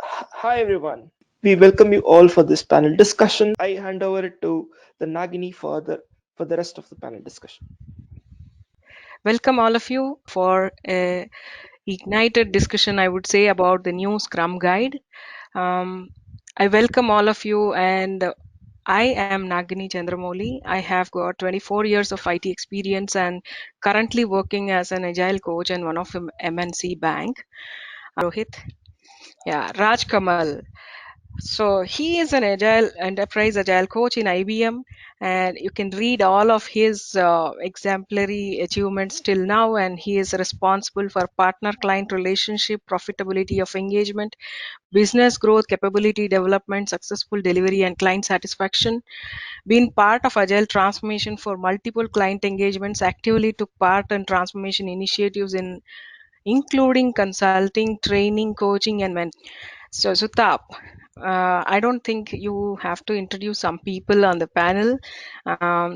Hi everyone. We welcome you all for this panel discussion. I hand over it to the Nagini for the rest of the panel discussion. Welcome all of you for a ignited discussion, I would say, about the new Scrum Guide. Um, I welcome all of you, and I am Nagini Chandramouli. I have got 24 years of IT experience and currently working as an agile coach in one of the MNC bank. Rohit, yeah, Raj Kamal. So he is an agile enterprise agile coach in IBM, and you can read all of his exemplary achievements till now. And he is responsible for partner-client relationship, profitability of engagement, business growth, capability development, successful delivery, and client satisfaction. Been part of agile transformation for multiple client engagements, actively took part in transformation initiatives in including consulting, training, coaching, and mentoring. So, Sutap, I don't think you have to introduce some people on the panel.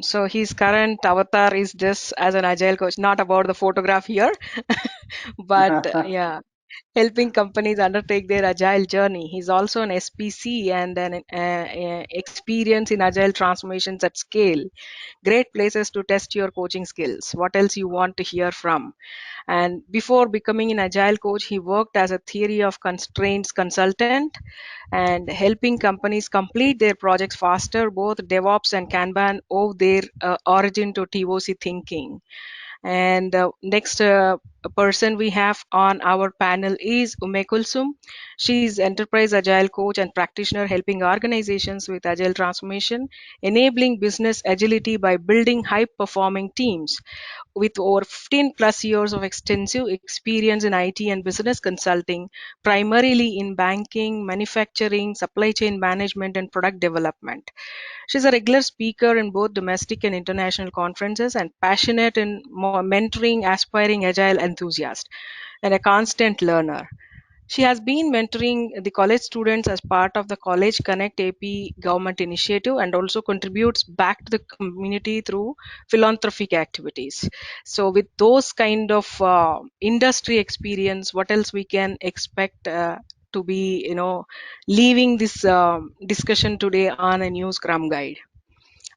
So, his current avatar is just as an agile coach, not about the photograph here, but yeah, helping companies undertake their agile journey. He's also an SPC and an experience in agile transformations at scale. Great places to test your coaching skills. What else you want to hear from? And before becoming an agile coach, he worked as a theory of constraints consultant and helping companies complete their projects faster. Both DevOps and Kanban owe their origin to TOC thinking. And next person we have on our panel is Ume Kulsum. She is enterprise agile coach and practitioner helping organizations with agile transformation, enabling business agility by building high performing teams. With over 15 plus years of extensive experience in IT and business consulting, primarily in banking, manufacturing, supply chain management, and product development. She's a regular speaker in both domestic and international conferences and passionate in mentoring aspiring agile enthusiasts and a constant learner. She has been mentoring the college students as part of the College Connect AP government initiative and also contributes back to the community through philanthropic activities. So, with those kind of industry experience, what else we can expect to be, leaving this discussion today on a new Scrum guide?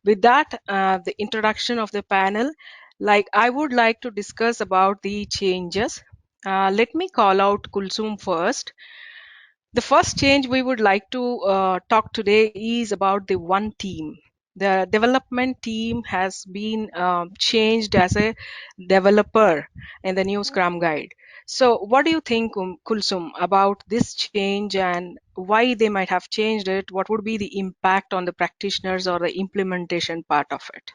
With that, the introduction of the panel, like I would like to discuss about the changes. Let me call out Kulsum first. The first change we would like to talk today is about the one team. The development team has been changed as a developer in the new Scrum Guide. So, what do you think, Kulsum, about this change and why they might have changed it? What would be the impact on the practitioners or the implementation part of it?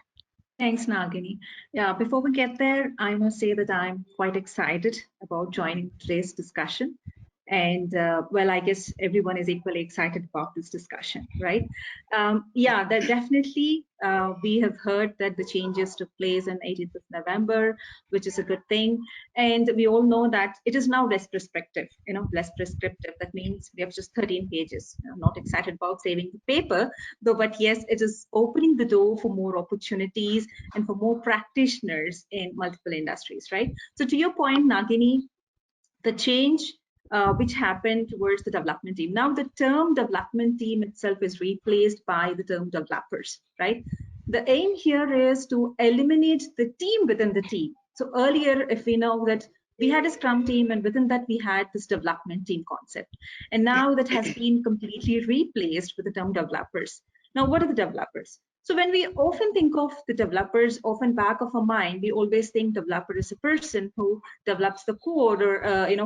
Thanks, Nagini. Yeah, before we get there, I must say that I'm quite excited about joining today's discussion. And well, I guess everyone is equally excited about this discussion, right? Yeah, that definitely we have heard that the changes took place on 18th of November, which is a good thing. And we all know that it is now less prescriptive, less prescriptive. That means we have just 13 pages. I'm not excited about saving the paper, though, but yes, it is opening the door for more opportunities and for more practitioners in multiple industries, right? So to your point, Nagini, the change which happened towards the development team. Now the term development team itself is replaced by the term developers, right? The aim here is to eliminate the team within the team. So earlier, if we know that we had a Scrum team and within that we had this development team concept. And now that has been completely replaced with the term developers. Now, what are the developers? So when we often think of the developers, often back of our mind, we always think developer is a person who develops the code or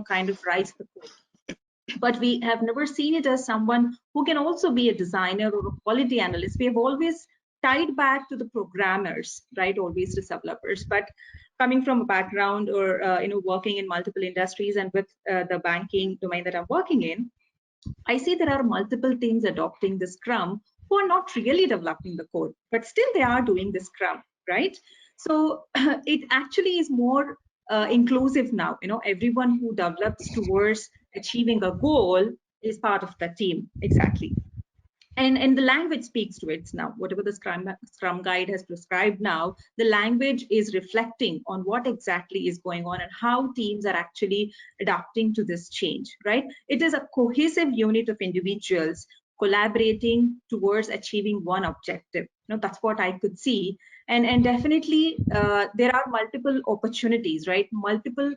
kind of writes the code. But we have never seen it as someone who can also be a designer or a quality analyst. We have always tied back to the programmers, right? Always to developers. But coming from a background or working in multiple industries and with the banking domain that I'm working in, I see there are multiple teams adopting the Scrum who are not really developing the code, but still they are doing the Scrum, right? So it actually is more inclusive now. Everyone who develops towards achieving a goal is part of the team. Exactly. And the language speaks to it now. Whatever the Scrum Guide has prescribed now, the language is reflecting on what exactly is going on and how teams are actually adapting to this change, right? It is a cohesive unit of individuals collaborating towards achieving one objective. That's what I could see. And definitely there are multiple opportunities, right? Multiple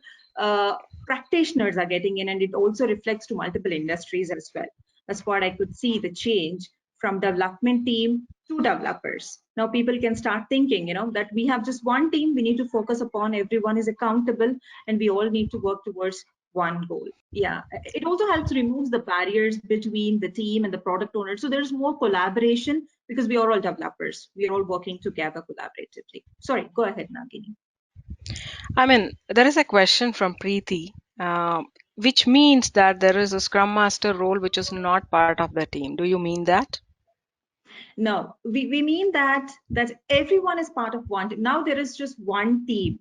practitioners are getting in, and it also reflects to multiple industries as well. That's what I could see, the change from development team to developers. Now people can start thinking, that we have just one team, we need to focus upon, everyone is accountable, and we all need to work towards one goal. Yeah, it also helps remove the barriers between the team and the product owner. So there's more collaboration because we are all developers. We are all working together collaboratively. Sorry, go ahead, Nagini. I mean, there is a question from Preeti, uh, which means that there is a Scrum Master role which is not part of the team. Do you mean that? No, we mean that everyone is part of one team. Now there is just one team.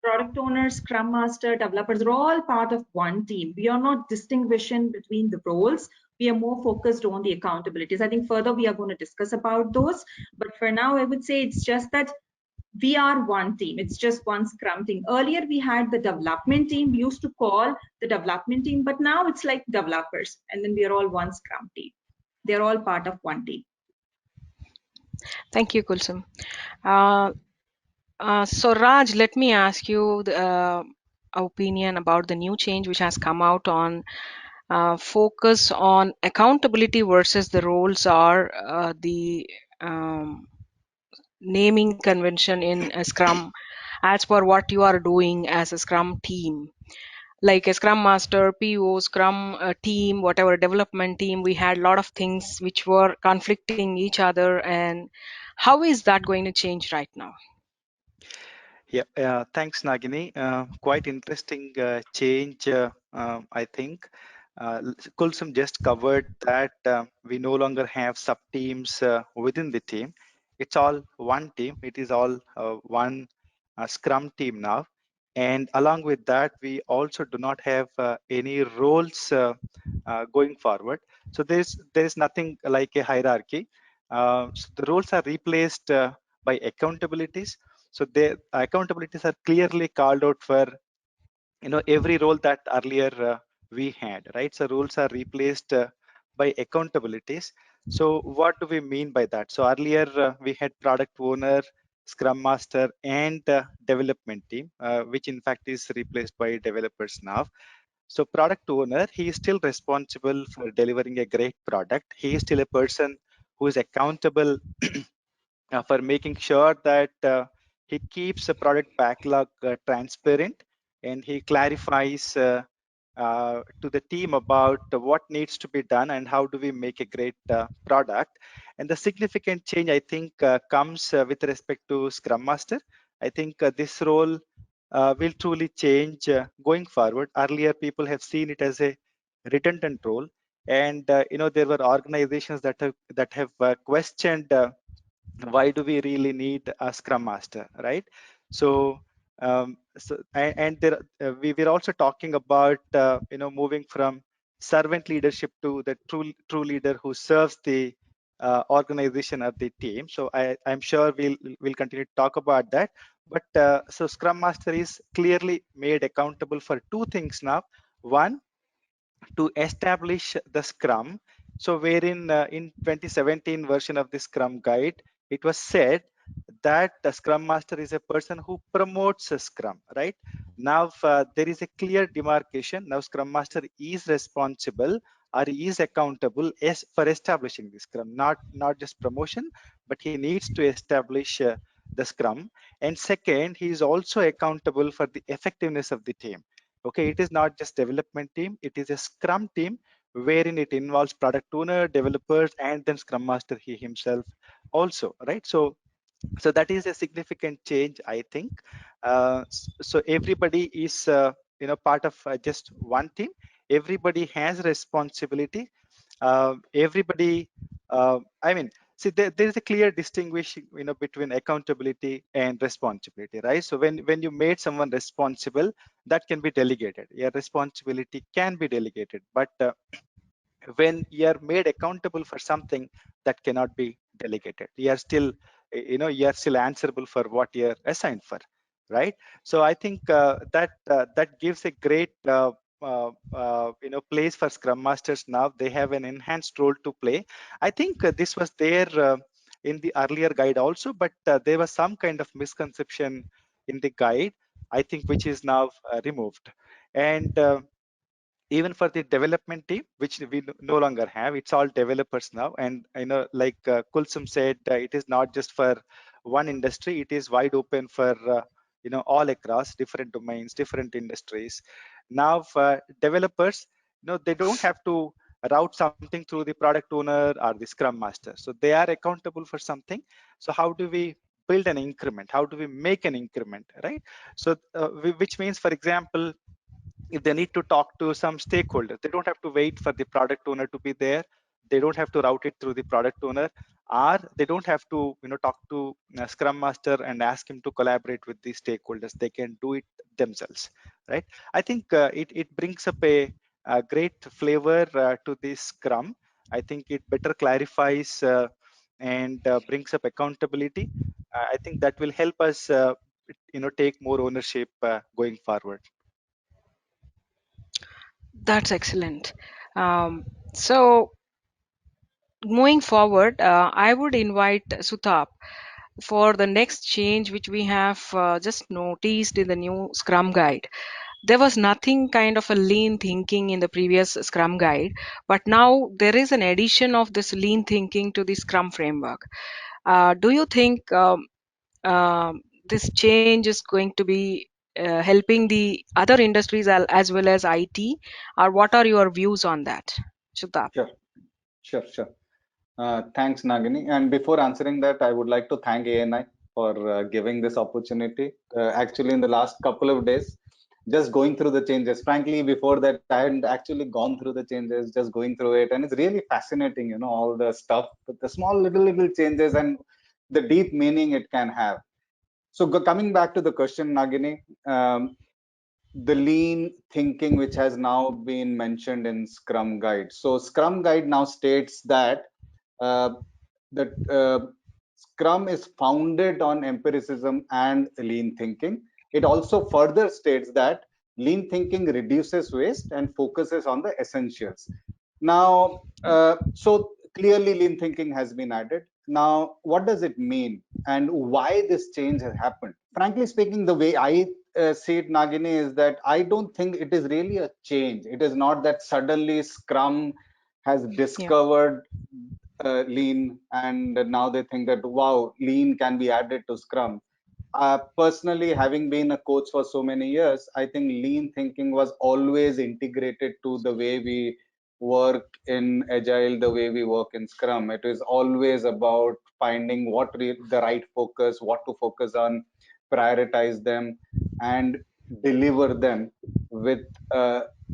Product owners, Scrum Master, developers are all part of one team. We are not distinguishing between the roles. We are more focused on the accountabilities. I think further we are going to discuss about those. But for now, I would say it's just that we are one team. It's just one Scrum team. Earlier, we had the development team. We used to call the development team, but now it's like developers. And then we are all one Scrum team. They're all part of one team. Thank you, Kulsum. Uh, so Raj, let me ask you the opinion about the new change which has come out on focus on accountability versus the roles are the um, naming convention in a Scrum as per what you are doing as a Scrum team. Like a Scrum Master, PO, Scrum team, whatever development team, we had a lot of things which were conflicting each other. And how is that going to change right now? Yeah, thanks, Nagini. Quite interesting change, I think. Kulsum just covered that we no longer have sub teams within the team. It's all one team. It is all one Scrum team now. And along with that, we also do not have any roles going forward. So there's nothing like a hierarchy. So the roles are replaced by accountabilities. So the accountabilities are clearly called out for every role that earlier we had, right? So roles are replaced by accountabilities. So what do we mean by that? So earlier we had product owner, scrum master, and development team, which in fact is replaced by developers now. So product owner, he is still responsible for delivering a great product. He is still a person who is accountable for making sure that he keeps the product backlog transparent, and he clarifies to the team about what needs to be done and how do we make a great product. And the significant change, I think, comes with respect to Scrum Master. I think this role will truly change going forward. Earlier, people have seen it as a redundant role, and there were organizations that have questioned why do we really need a scrum master, right? So and there we were also talking about moving from servant leadership to the true leader who serves the organization or the team. So I'm sure we'll continue to talk about that. But so scrum master is clearly made accountable for two things now. One, to establish the Scrum. So wherein in 2017 version of the Scrum guide, it was said that the Scrum Master is a person who promotes a Scrum, right? Now there is a clear demarcation. Now Scrum Master is responsible or he is accountable for establishing the Scrum, not just promotion, but he needs to establish the Scrum. And second, he is also accountable for the effectiveness of the team. Okay, it is not just development team, it is a Scrum team wherein it involves product owner, developers, and then Scrum Master he himself also, right? So that is a significant change, I think. So everybody is part of just one team. Everybody has responsibility. Everybody, I mean, see, there is a clear distinguishing, between accountability and responsibility, right? So when you made someone responsible, that can be delegated. Yeah, responsibility can be delegated, but when you are made accountable for something that cannot be delegated, you are still, you are still answerable for what you are assigned for, right? So I think that gives a great place for scrum masters. Now they have an enhanced role to play. I think this was there in the earlier guide also, but there was some kind of misconception in the guide, I think, which is now removed. And even for the development team, which we no longer have, it's all developers now. And like Kulsum said, it is not just for one industry, it is wide open for all across different domains, different industries. Now for developers, they don't have to route something through the product owner or the scrum master, so they are accountable for something. So how do we build an increment, how do we make an increment, right? So which means, for example, if they need to talk to some stakeholders, they don't have to wait for the product owner to be there, they don't have to route it through the product owner, or they don't have to talk to a scrum master and ask him to collaborate with the stakeholders. They can do it themselves, right? I think it brings up a great flavor to this scrum. I think it better clarifies and brings up accountability. I think that will help us take more ownership going forward. That's excellent. So moving forward, I would invite Sutap for the next change which we have just noticed in the new Scrum guide. There was nothing kind of a lean thinking in the previous Scrum guide, but now there is an addition of this lean thinking to the Scrum framework. Do you think this change is going to be helping the other industries as well as IT, or what are your views on that, Sutap? Sure. Thanks, Nagini. And before answering that, I would like to thank ANI for giving this opportunity. Actually, in the last couple of days, just going through the changes. Frankly, before that, I hadn't actually gone through the changes, just going through it. And it's really fascinating, all the stuff, the small little changes and the deep meaning it can have. So coming back to the question, Nagini, the lean thinking which has now been mentioned in Scrum Guide. So Scrum Guide now states that that Scrum is founded on empiricism and lean thinking. It also further states that lean thinking reduces waste and focuses on the essentials. Now, so clearly lean thinking has been added. Now, what does it mean and why this change has happened? Frankly speaking, the way I see it, Nagini, is that I don't think it is really a change. It is not that suddenly Scrum has discovered lean and now they think that, wow, lean can be added to Scrum. Personally, having been a coach for so many years, I think lean thinking was always integrated to the way we work in Agile, the way we work in Scrum. It is always about finding what the right focus, what to focus on, prioritize them, and deliver them with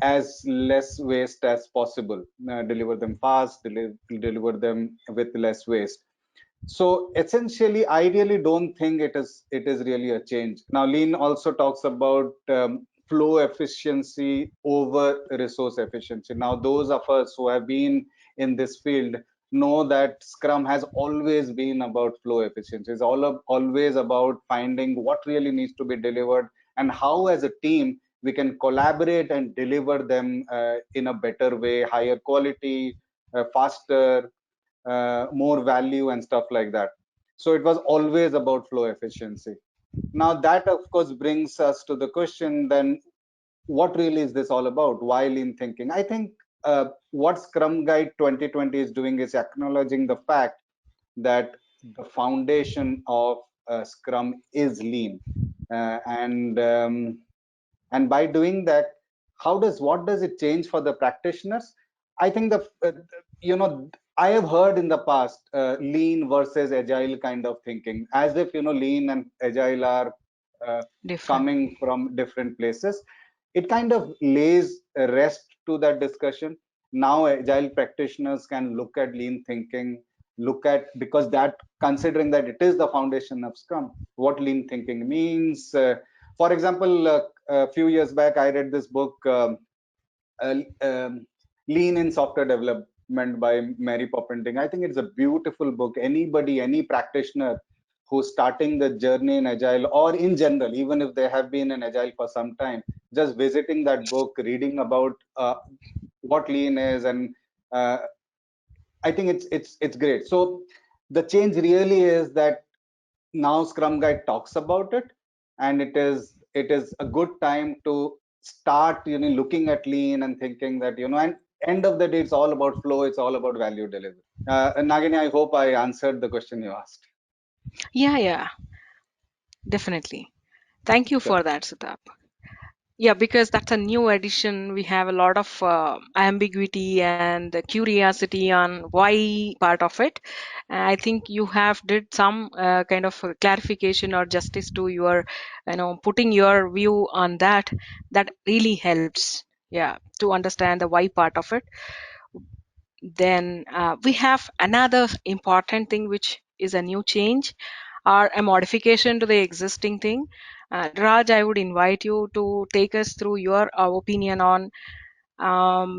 as less waste as possible. Deliver them fast, deliver them with less waste. So essentially, I really don't think it is really a change. Now, lean also talks about flow efficiency over resource efficiency. Now, those of us who have been in this field know that Scrum has always been about flow efficiency. It's always about finding what really needs to be delivered and how, as a team, we can collaborate and deliver them in a better way, higher quality, faster, more value and stuff like that. So it was always about flow efficiency. Now that of course brings us to the question, then what really is this all about? Why lean thinking? I think what Scrum Guide 2020 is doing is acknowledging the fact that the foundation of Scrum is lean, and by doing that, what does it change for the practitioners? I think I have heard in the past lean versus agile kind of thinking, as if lean and agile are uh, Different. coming from different places. It kind of lays a rest to that discussion. Now agile practitioners can look at lean thinking, because that, considering that it is the foundation of Scrum, what lean thinking means. For example, a few years back, I read this book, uh, um, Lean in Software Development by Mary Poppending. I think it's a beautiful book. Anybody, any practitioner who's starting the journey in Agile, or in general, even if they have been in Agile for some time, just visiting that book, reading about what Lean is, and I think it's great. So the change really is that now Scrum Guide talks about it, and it is a good time to start looking at Lean and thinking that and end of the day it's all about flow, it's all about value delivery. Nagini, I hope I answered the question you asked. Yeah, definitely. Thank you Sure. for that, Sudhap. Yeah, because that's a new addition. We have a lot of ambiguity and curiosity on why part of it. I think you have did some kind of clarification or justice to your, putting your view on that. That really helps. Yeah, to understand the why part of it. Then we have another important thing, which is a new change or a modification to the existing thing. Raj, I would invite you to take us through your opinion on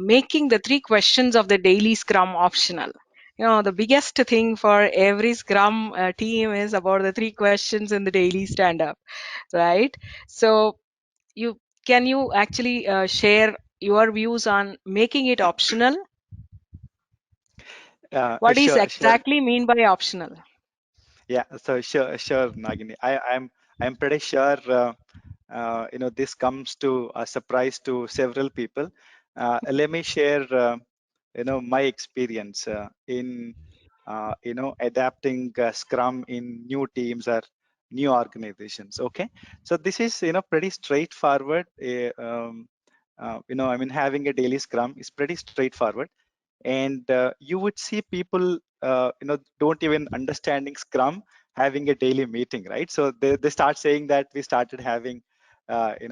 making the 3 questions of the daily Scrum optional. The biggest thing for every Scrum team is about the 3 questions in the daily stand up, right? So, you can you actually share your views on making it optional? What is Sure. exactly mean by optional? Yeah, so sure, Nagini. I'm pretty sure this comes to a surprise to several people. Let me share my experience in adapting Scrum in new teams or new organizations. Okay, so this is pretty straightforward. I mean, having a daily Scrum is pretty straightforward, and you would see people don't even understanding Scrum having a daily meeting, right? So they start saying that we started having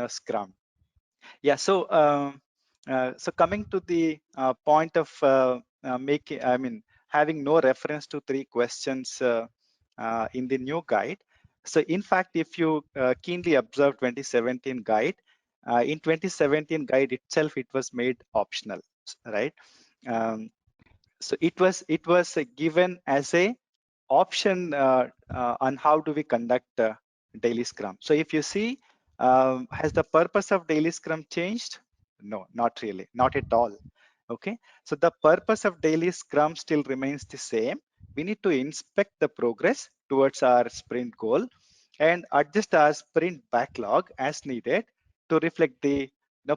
Scrum. Yeah, so coming to the point of making, I mean, having no reference to 3 questions in the new guide. So in fact, if you keenly observe 2017 guide, in 2017 guide itself, it was made optional, right? Um, so it was given as a option on how do we conduct daily Scrum. So if you see, has the purpose of daily Scrum changed? No, not really, not at all. Okay, so the purpose of daily Scrum still remains the same. We need to inspect the progress towards our sprint goal and adjust our sprint backlog as needed to reflect the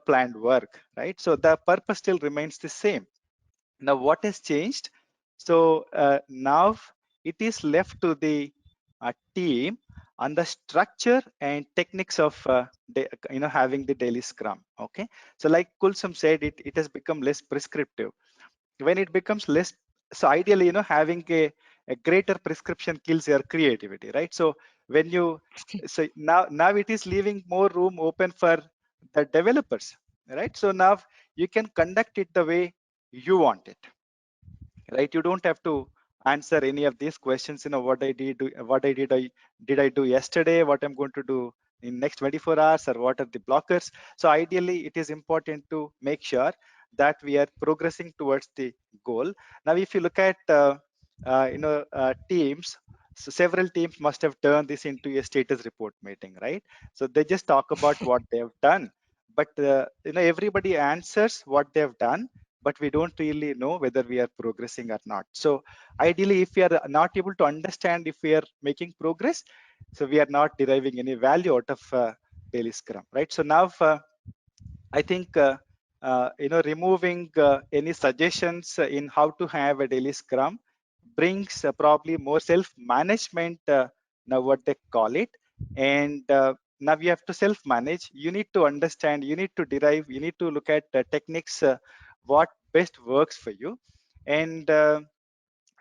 planned work, right? So the purpose still remains the same. Now, what has changed? So now it is left to the team on the structure and techniques of having the daily Scrum. Okay, so like Kulsum said, it has become less prescriptive. When it becomes less, so ideally, having a greater prescription kills your creativity, right? So when you, so now it is leaving more room open for the developers, right? So now you can conduct it the way you want it, right? You don't have to answer any of these questions. What I do yesterday, what I'm going to do in next 24 hours, or what are the blockers. So ideally it is important to make sure that we are progressing towards the goal. Now if you look at teams, so several teams must have turned this into a status report meeting, right? So they just talk about what they have done, but everybody answers what they have done, but we don't really know whether we are progressing or not. So ideally, if we are not able to understand if we are making progress, so we are not deriving any value out of daily Scrum, right? So now I think removing any suggestions in how to have a daily Scrum brings probably more self-management, now what they call it. And now you have to self-manage. You need to understand, you need to derive, you need to look at techniques, what best works for you. And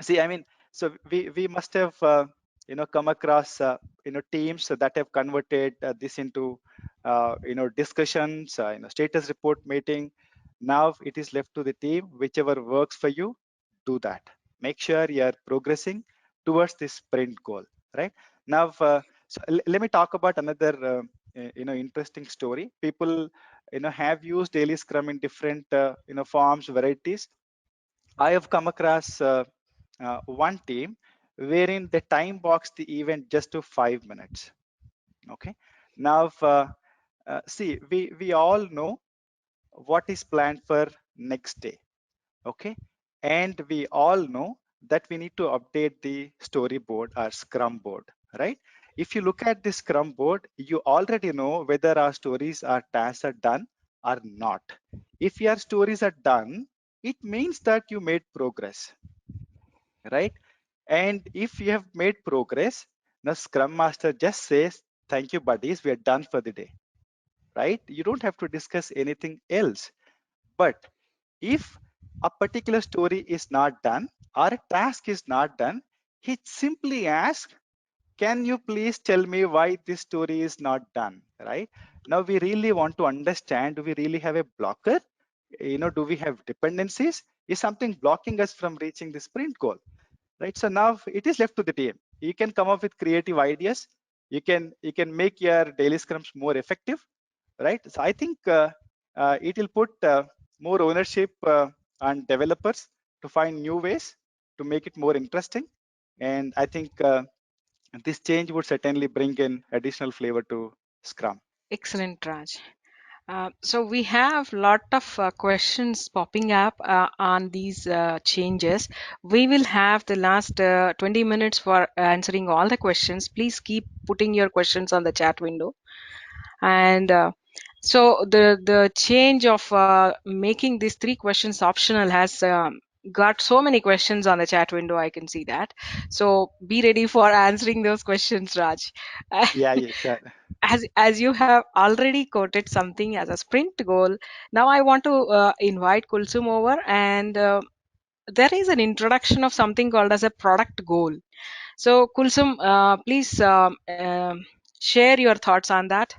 see, I mean, so we must have come across teams that have converted this into discussions, status report meeting. Now it is left to the team, whichever works for you, do that. Make sure you are progressing towards this sprint goal, right? Now, let me talk about another interesting story. People have used daily Scrum in different forms, varieties. I have come across one team wherein they time box the event just to 5 minutes. Okay. Now, see, we all know what is planned for next day. Okay, and we all know that we need to update the storyboard or Scrum board, right? If you look at the Scrum board, you already know whether our stories or tasks are done or not. If your stories are done, it means that you made progress, right? And if you have made progress, the Scrum Master just says, "Thank you, buddies, we are done for the day," right? You don't have to discuss anything else. But if a particular story is not done or a task is not done, he simply asks, "Can you please tell me why this story is not done?" Right? Now we really want to understand, do we really have a blocker? Do we have dependencies? Is something blocking us from reaching the sprint goal? Right? So now it is left to the team. You can come up with creative ideas. You can make your daily scrums more effective, right? So I think it will put more ownership on developers to find new ways to make it more interesting. And I think this change would certainly bring in additional flavor to Scrum. Excellent, Raj. So we have lot of questions popping up on these changes. We will have the last 20 minutes for answering all the questions. Please keep putting your questions on the chat window. And so the change of making these 3 questions optional has got so many questions on the chat window. I can see that. So be ready for answering those questions, Raj. Yeah, yeah, sure. As you have already quoted something as a sprint goal, now I want to invite Kulsum over, and there is an introduction of something called as a product goal. So Kulsum, please share your thoughts on that.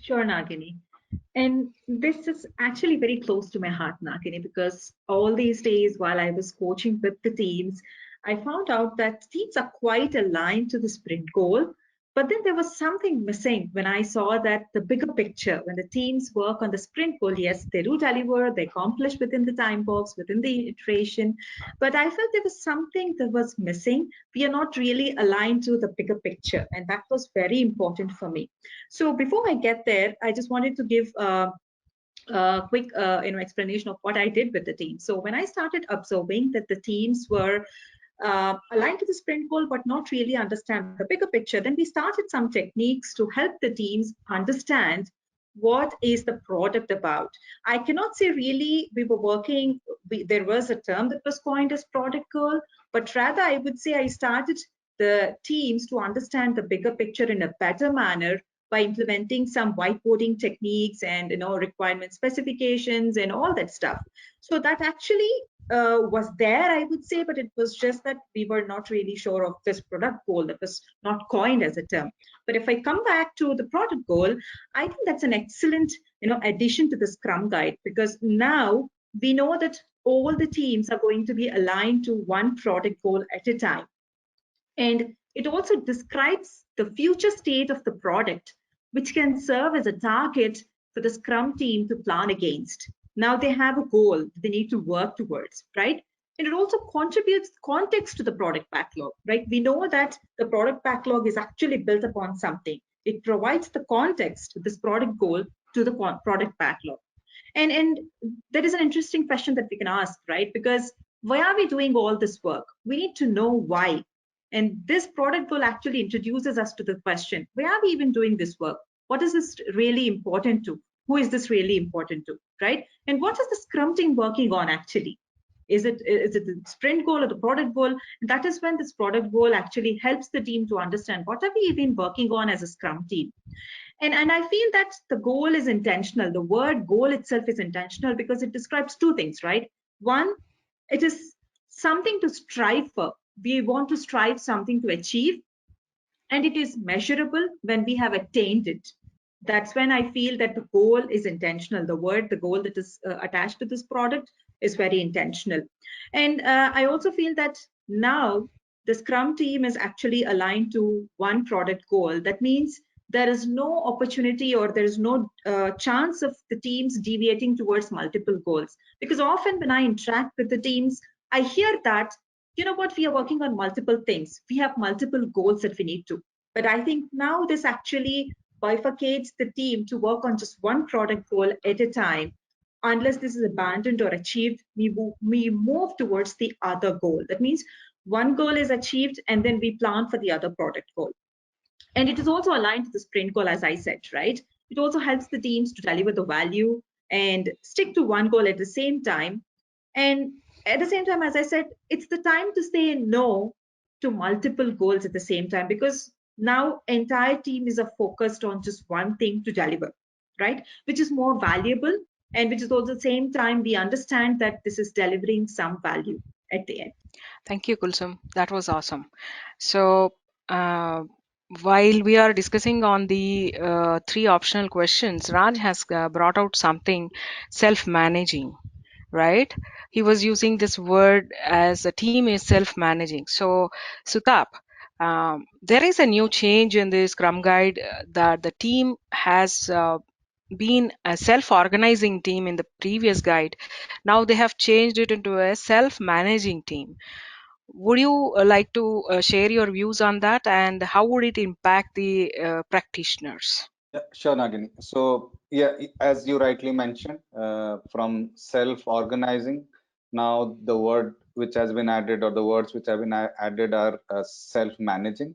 Sure, Nagini. And this is actually very close to my heart, Nagini, because all these days while I was coaching with the teams, I found out that teams are quite aligned to the sprint goal. But then there was something missing when I saw that the bigger picture, when the teams work on the sprint goal, yes, they do deliver, they accomplish within the time box, within the iteration. But I felt there was something that was missing. We are not really aligned to the bigger picture. And that was very important for me. So before I get there, I just wanted to give a quick explanation of what I did with the team. So when I started observing that the teams were aligned to the sprint goal but not really understand the bigger picture, then we started some techniques to help the teams understand what is the product about. I cannot say really we were working, there was a term that was coined as product goal, but rather I would say I started the teams to understand the bigger picture in a better manner by implementing some whiteboarding techniques and requirement specifications and all that stuff. So that actually was there, I would say, but it was just that we were not really sure of this product goal that was not coined as a term. But if I come back to the product goal, I think that's an excellent addition to the Scrum Guide, because now we know that all the teams are going to be aligned to one product goal at a time. And it also describes the future state of the product, which can serve as a target for the Scrum team to plan against. Now they have a goal they need to work towards, right? And it also contributes context to the product backlog, right? We know that the product backlog is actually built upon something. It provides the context, this product goal, to the product backlog. And there is an interesting question that we can ask, right? Because why are we doing all this work? We need to know why. And this product goal actually introduces us to the question, why are we even doing this work? What is this really important to? Who is this really important to, right? And what is the Scrum team working on actually? Is it the sprint goal or the product goal? That is when this product goal actually helps the team to understand what are we even working on as a Scrum team. And I feel that the goal is intentional. The word goal itself is intentional because it describes two things, right? One, it is something to strive for. We want to strive something to achieve, and it is measurable when we have attained it. That's when I feel that the goal is intentional. The goal that is attached to this product is very intentional. And I also feel that now the Scrum team is actually aligned to one product goal. That means there is no opportunity or there is no chance of the teams deviating towards multiple goals. Because often when I interact with the teams, I hear that, you know what, we are working on multiple things. We have multiple goals that we need to. But I think now this actually bifurcates the team to work on just one product goal at a time. Unless this is abandoned or achieved, we move towards the other goal. That means one goal is achieved and then we plan for the other product goal. And it is also aligned to the sprint goal, as I said, right? It also helps the teams to deliver the value and stick to one goal at the same time. And at the same time, as I said, it's the time to say no to multiple goals at the same time, because now entire team is focused on just one thing to deliver, right? Which is more valuable, and which is also the same time we understand that this is delivering some value at the end. Thank you, Kulsum. That was awesome. So, uh, while we are discussing on the three optional questions, Raj has brought out something self-managing, right? He was using this word as a team is self-managing. So, Sutap, there is a new change in the Scrum Guide that the team has been a self-organizing team in the previous guide. Now they have changed it into a self-managing team. Would you like to share your views on that, and how would it impact the practitioners? Yeah, sure, Nagini. So, yeah, as you rightly mentioned, from self-organizing, now the word which has been added, or the words which have been added, are self-managing.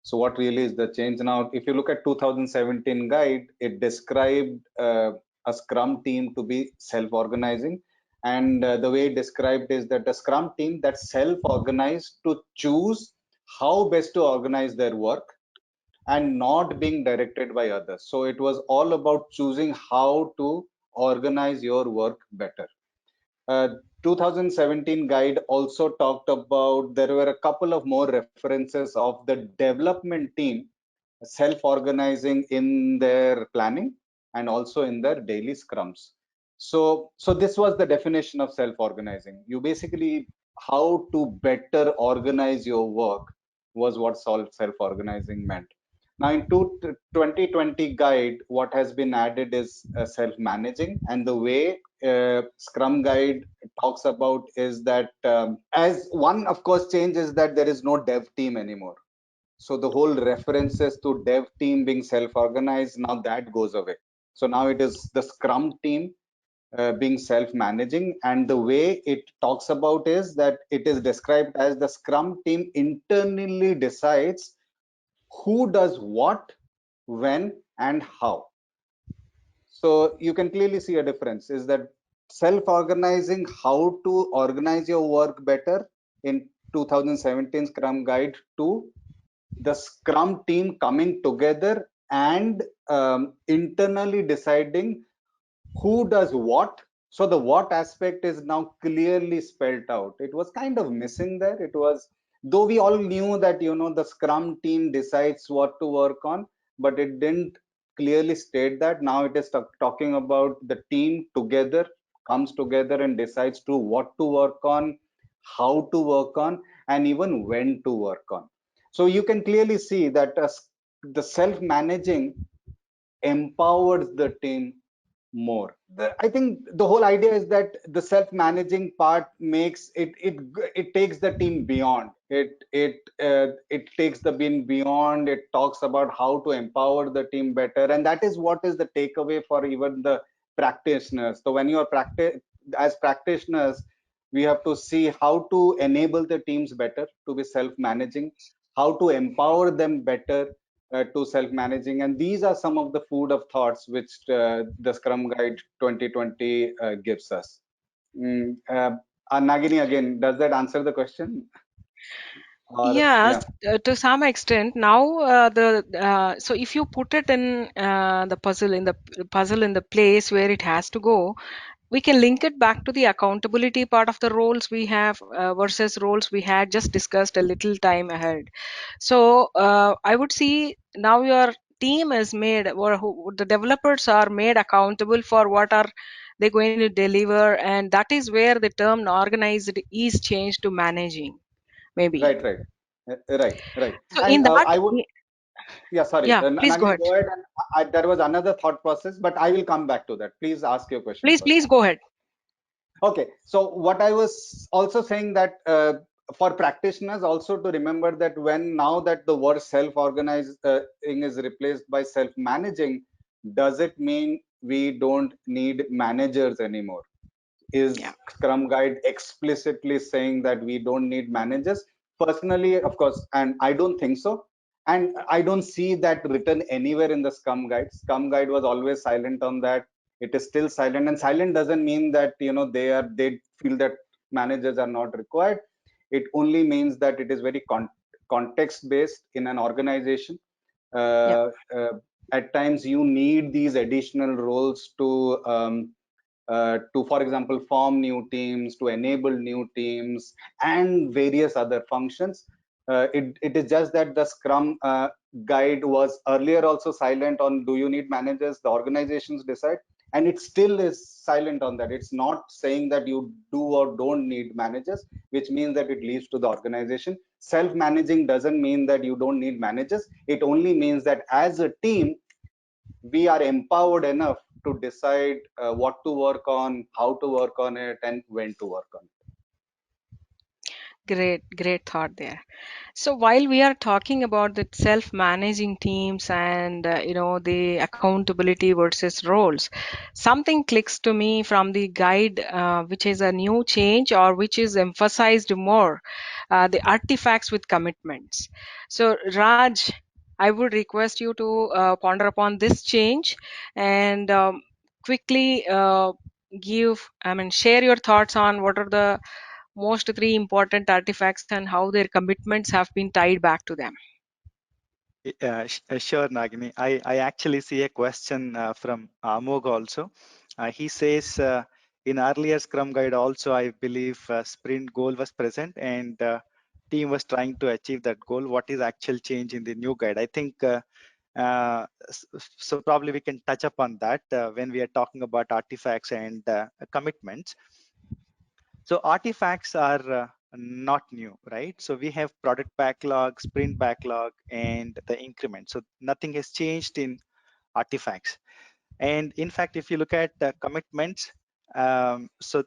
So, what really is the change now? If you look at 2017 guide, it described a Scrum team to be self-organizing, and the way it described is that a Scrum team that's self-organized to choose how best to organize their work and not being directed by others. So it was all about choosing how to organize your work better. Uh, 2017 guide also talked about, there were a couple of more references of the development team self-organizing in their planning and also in their daily scrums. So this was the definition of self-organizing. You basically, how to better organize your work was what self-organizing meant. Now in 2020 guide, what has been added is self-managing, and the way Scrum guide talks about is that, as one, of course, change is that there is no dev team anymore. So the whole references to dev team being self-organized, now that goes away. So now it is the Scrum team being self-managing, and the way it talks about is that it is described as the Scrum team internally decides who does what, when, and how. So you can clearly see a difference, is that self-organizing how to organize your work better in 2017 Scrum Guide to the Scrum team coming together and internally deciding who does what. So the what aspect is now clearly spelled out. It was kind of missing there. It was, though we all knew that, the Scrum team decides what to work on, but it didn't clearly state that. Now it is talking about the team together comes together and decides to what to work on, how to work on, and even when to work on. So you can clearly see that the self-managing empowers the team more. I think the whole idea is that the self-managing part makes it takes the team beyond. It takes the team beyond. It talks about how to empower the team better, and that is what is the takeaway for even the practitioners. So when you are as practitioners, we have to see how to enable the teams better to be self-managing, how to empower them better to self-managing, and these are some of the food of thoughts which the Scrum Guide 2020 gives us. Nagini, again, does that answer the question? Or Yes, yeah, to some extent. Now, so if you put it in the place where it has to go, we can link it back to the accountability part of the roles we have versus roles we had just discussed a little time ahead. So I would see now your team is made, or the developers are made accountable for what are they going to deliver, and that is where the term organized is changed to managing, maybe. right, right, right. So in And that, I would, Yeah, sorry. Yeah, please go Nagini, ahead. go ahead. And there was another thought process, but I will come back to that. Please ask your question Please, first. please go ahead. Okay. So what I was also saying that for practitioners also to remember that when now that the word self-organizing is replaced by self-managing, does it mean we don't need managers anymore? Yeah, Is Scrum Guide explicitly saying that we don't need managers? Personally, of course, and I don't think so. And I don't see that written anywhere in the Scrum Guide. Scrum Guide was always silent on that. It is still silent, and silent doesn't mean that they feel that managers are not required. It only means that it is very context based in an organization. yeah, At times, you need these additional roles to, for example, form new teams, to enable new teams, and various other functions. It is just that the Scrum Guide was earlier also silent on do you need managers? The organizations decide, and it still is silent on that. It's not saying that you do or don't need managers, which means that it leaves to the organization. Self-managing doesn't mean that you don't need managers. It only means that as a team, we are empowered enough to decide what to work on, how to work on it, and when to work on it. great thought there. So while we are talking about the self-managing teams and the accountability versus roles, something clicks to me from the guide, which is a new change or which is emphasized more, the artifacts with commitments. So Raj, I would request you to ponder upon this change and quickly share your thoughts on what are the most three important artifacts and how their commitments have been tied back to them. Sure, Nagini. I actually see a question from Amog also. He says, in earlier Scrum Guide also, I believe sprint goal was present and team was trying to achieve that goal. What is actual change in the new guide? I think so. Probably we can touch upon that when we are talking about artifacts and commitments. So artifacts are not new, right? So we have product backlog, sprint backlog, and the increment. So nothing has changed in artifacts. And in fact, if you look at the commitments, so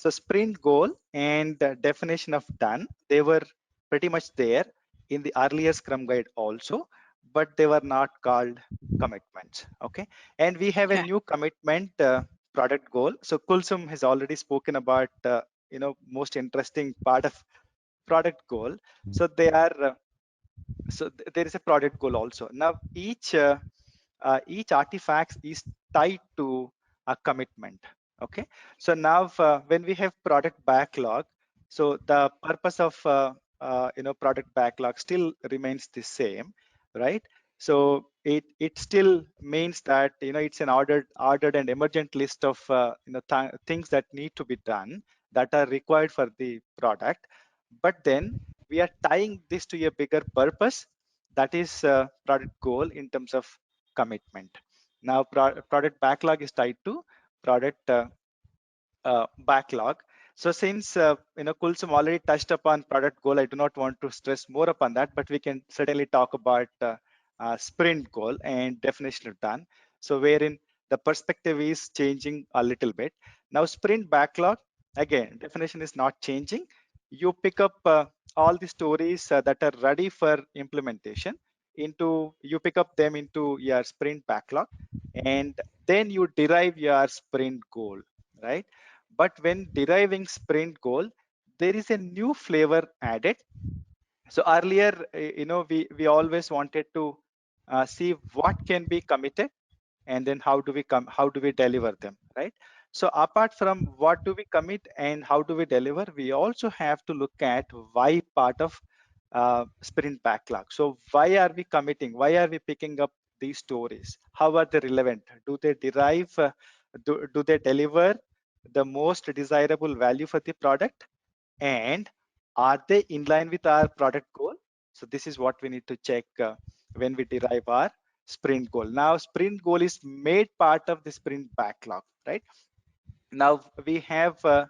sprint goal and the definition of done, they were pretty much there in the earlier Scrum Guide also, but they were not called commitments. Okay, and we have a Yeah, new commitment product goal. So Kulsum has already spoken about most interesting part of product goal. So they are there is a product goal also. Now each artifact is tied to a commitment. Okay, so now when we have product backlog, so the purpose of product backlog still remains the same, right? So it still means that it's an ordered and emergent list of things that need to be done that are required for the product. But then we are tying this to a bigger purpose, that is product goal in terms of commitment. Now product backlog is tied to product backlog. So since Kulsum already touched upon product goal, I do not want to stress more upon that, but we can certainly talk about sprint goal and definition of done. So wherein the perspective is changing a little bit. Now sprint backlog, again, definition is not changing. You pick up all the stories that are ready for implementation you pick up them into your sprint backlog, and then you derive your sprint goal, right? But when deriving sprint goal, there is a new flavor added. So earlier, we always wanted to see what can be committed, and then how do we deliver them, right? So apart from what do we commit and how do we deliver, we also have to look at why part of sprint backlog. So why are we committing? Why are we picking up these stories? How are they relevant? Do they derive? Do they deliver the most desirable value for the product? And are they in line with our product goal? So this is what we need to check when we derive our sprint goal. Now sprint goal is made part of the sprint backlog, right? Now we have a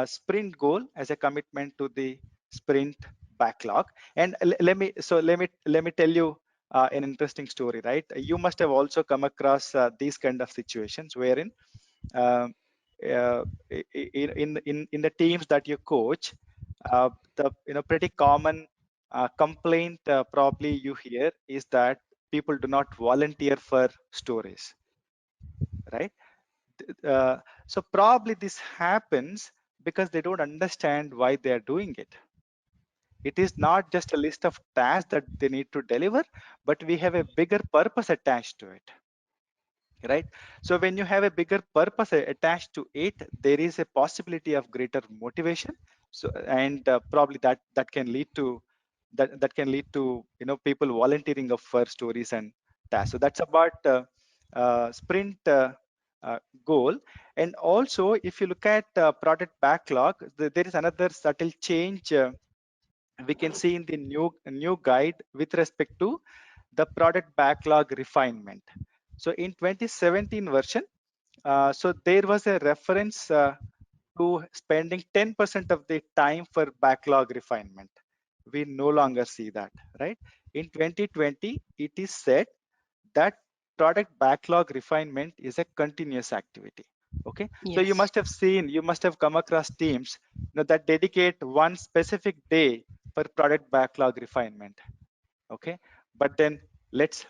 sprint goal as a commitment to the sprint backlog. And let me tell you an interesting story, right? You must have also come across these kind of situations wherein um, uh, in the teams that you coach, the pretty common complaint probably you hear is that people do not volunteer for stories, right? So probably this happens because they don't understand why they are doing it. It is not just a list of tasks that they need to deliver, but we have a bigger purpose attached to it, right? So when you have a bigger purpose attached to it, there is a possibility of greater motivation. So and probably that can lead to that can lead to people volunteering of for stories and tasks. So that's about sprint goal. And also, if you look at product backlog, there is another subtle change we can see in the new guide with respect to the product backlog refinement. So in 2017 version, so there was a reference to spending 10% of the time for backlog refinement. We no longer see that, right? In 2020, it is said that product backlog refinement is a continuous activity. Okay, so you Yes. must have seen, you must have come across teams that dedicate one specific day for product backlog refinement. Okay, but then let's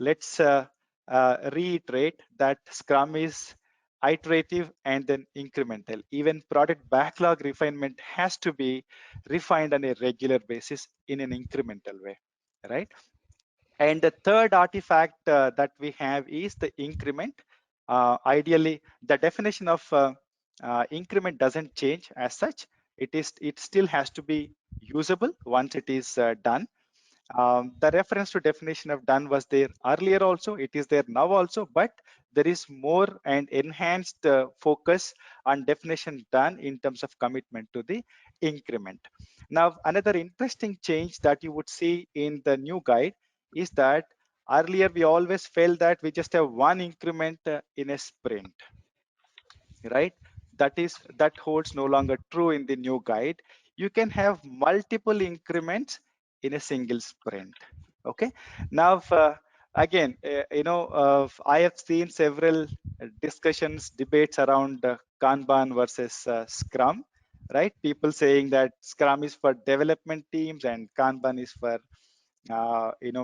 reiterate that Scrum is iterative and then incremental. Even product backlog refinement has to be refined on a regular basis in an incremental way, right? And the third artifact that we have is the increment. Ideally, the definition of increment doesn't change as such. It still has to be usable once it is done. The reference to definition of done was there earlier also, it is there now also, but there is more and enhanced focus on definition done in terms of commitment to the increment. Now, another interesting change that you would see in the new guide is that earlier we always felt that we just have one increment in a sprint, right? That holds no longer true in the new guide. You can have multiple increments in a single sprint. Okay, now again, I have seen several discussions, debates around Kanban versus Scrum, right? People saying that Scrum is for development teams and Kanban is for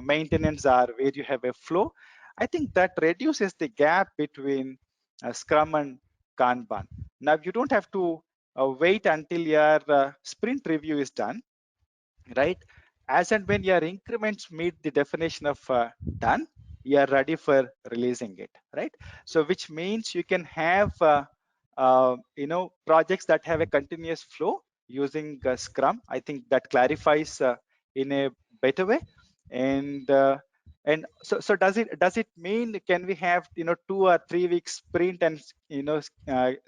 maintenance, are where you have a flow. I think that reduces the gap between Scrum and Kanban. Now you don't have to wait until your sprint review is done, right? As and when your increments meet the definition of done, you are ready for releasing it, right? So which means you can have projects that have a continuous flow using Scrum. I think that clarifies in a better way. And so does it mean, can we have 2 or 3 weeks sprint and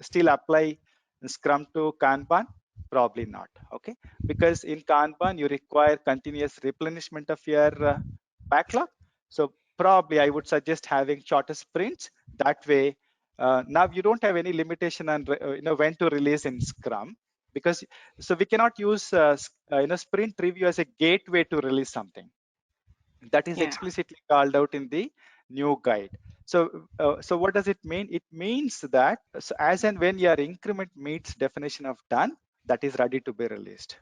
still apply Scrum to Kanban? Probably not. Okay, because in Kanban you require continuous replenishment of your backlog. So probably I would suggest having shorter sprints. That way, now you don't have any limitation on when to release in Scrum, because so we cannot use sprint review as a gateway to release something. That is Yeah. explicitly called out in the new guide. So what does it mean? It means that so as and when your increment meets definition of done, that is ready to be released,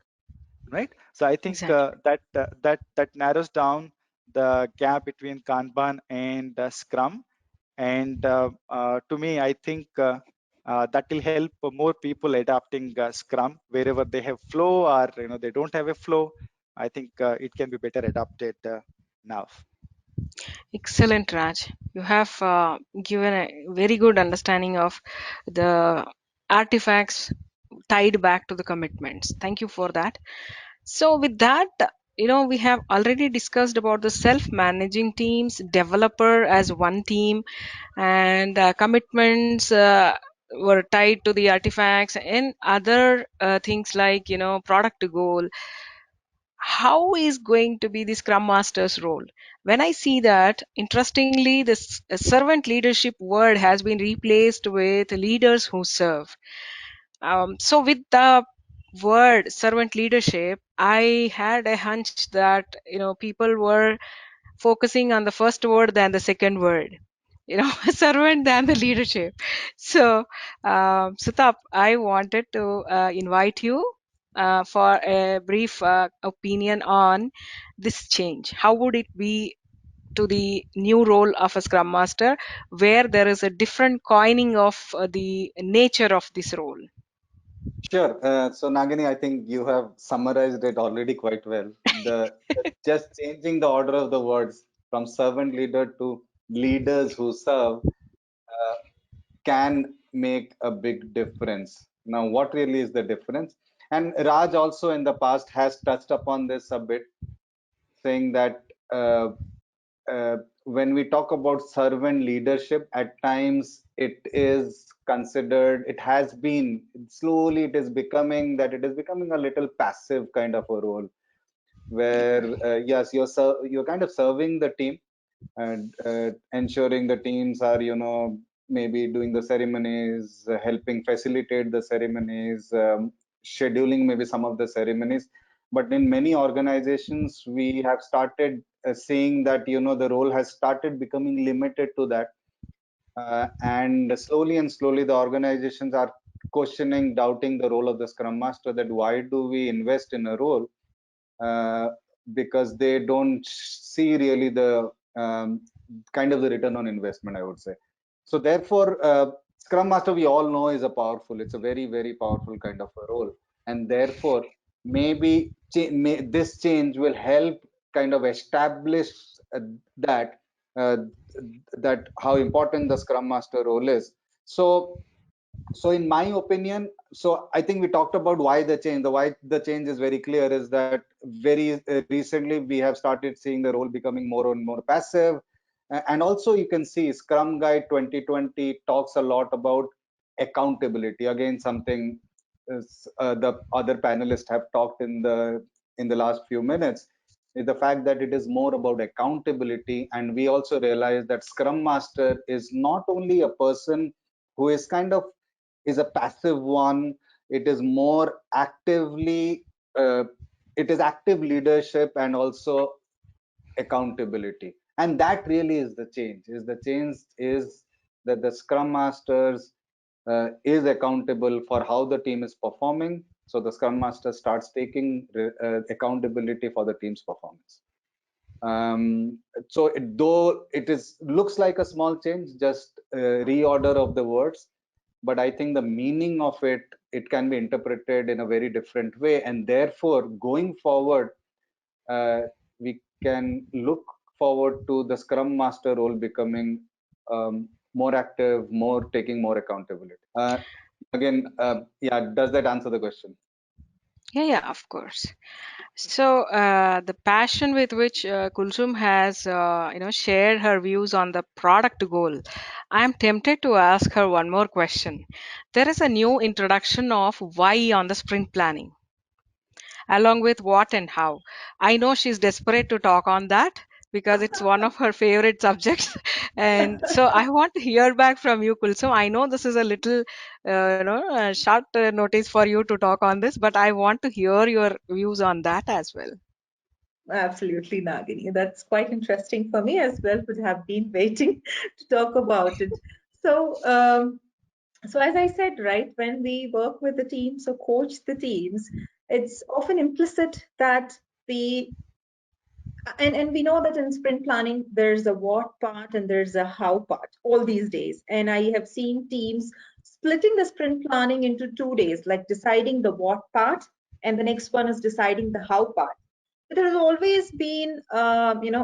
right? So I think Exactly. that narrows down the gap between Kanban and Scrum. And to me, I think that will help more people adapting Scrum wherever they have flow, or they don't have a flow. I think it can be better adapted now. Excellent, Raj. You have given a very good understanding of the artifacts tied back to the commitments. Thank you for that. So, with that, we have already discussed about the self-managing teams, developer as one team, and commitments were tied to the artifacts and other things like product goal. How is going to be the scrum master's role? When I see that, interestingly, this servant leadership word has been replaced with leaders who serve. So with the word servant leadership, I had a hunch that people were focusing on the first word than the second word, servant than the leadership. So, Sutap, I wanted to invite you for a brief opinion on this change. How would it be to the new role of a Scrum Master, where there is a different coining of the nature of this role? Sure. So Nagini, I think you have summarized it already quite well. The just changing the order of the words from servant leader to leaders who serve can make a big difference. Now, what really is the difference? And Raj also in the past has touched upon this a bit, saying that uh, when we talk about servant leadership, at times it is considered, it has been slowly, it is becoming a little passive kind of a role, where yes, you're kind of serving the team and ensuring the teams are, maybe doing the ceremonies, helping facilitate the ceremonies, scheduling maybe some of the ceremonies. But in many organizations, we have started seeing that, the role has started becoming limited to that. And slowly the organizations are questioning, doubting the role of the Scrum Master, that why do we invest in a role? Because they don't see really the kind of the return on investment, I would say. So therefore, Scrum Master, we all know, is it's a very, very powerful kind of a role. And therefore, maybe this change will help kind of establish that uh, that how important the Scrum Master role is. So in my opinion, so I think we talked about why the change. The why the change is very clear is that very recently we have started seeing the role becoming more and more passive. And also you can see Scrum Guide 2020 talks a lot about accountability. Again, something the other panelists have talked in the last few minutes, is the fact that it is more about accountability. And we also realize that Scrum Master is not only a person who is kind of is a passive one. It is more actively, it is active leadership and also accountability. And that really is the change. The change is that the Scrum Masters is accountable for how the team is performing. So the Scrum Master starts taking accountability for the team's performance. So though it is looks like a small change, just reorder of the words, but I think the meaning of it can be interpreted in a very different way. And therefore, going forward, we can look forward to the Scrum Master role becoming more active, more taking more accountability. Again, yeah, does that answer the question? Yeah, of course. So the passion with which Kulsum has, shared her views on the product goal, I'm tempted to ask her one more question. There is a new introduction of why on the sprint planning, along with what and how. I know she's desperate to talk on that because it's one of her favorite subjects. And so I want to hear back from you, Kulsum. I know this is a little, short notice for you to talk on this, but I want to hear your views on that as well. Absolutely, Nagini. That's quite interesting for me as well, would have been waiting to talk about it. So, so as I said, right, when we work with the teams or coach the teams, it's often implicit that the and we know that in sprint planning there's a what part and there's a how part all these days. And I have seen teams splitting the sprint planning into 2 days, like deciding the what part, and the next one is deciding the how part. But there has always been,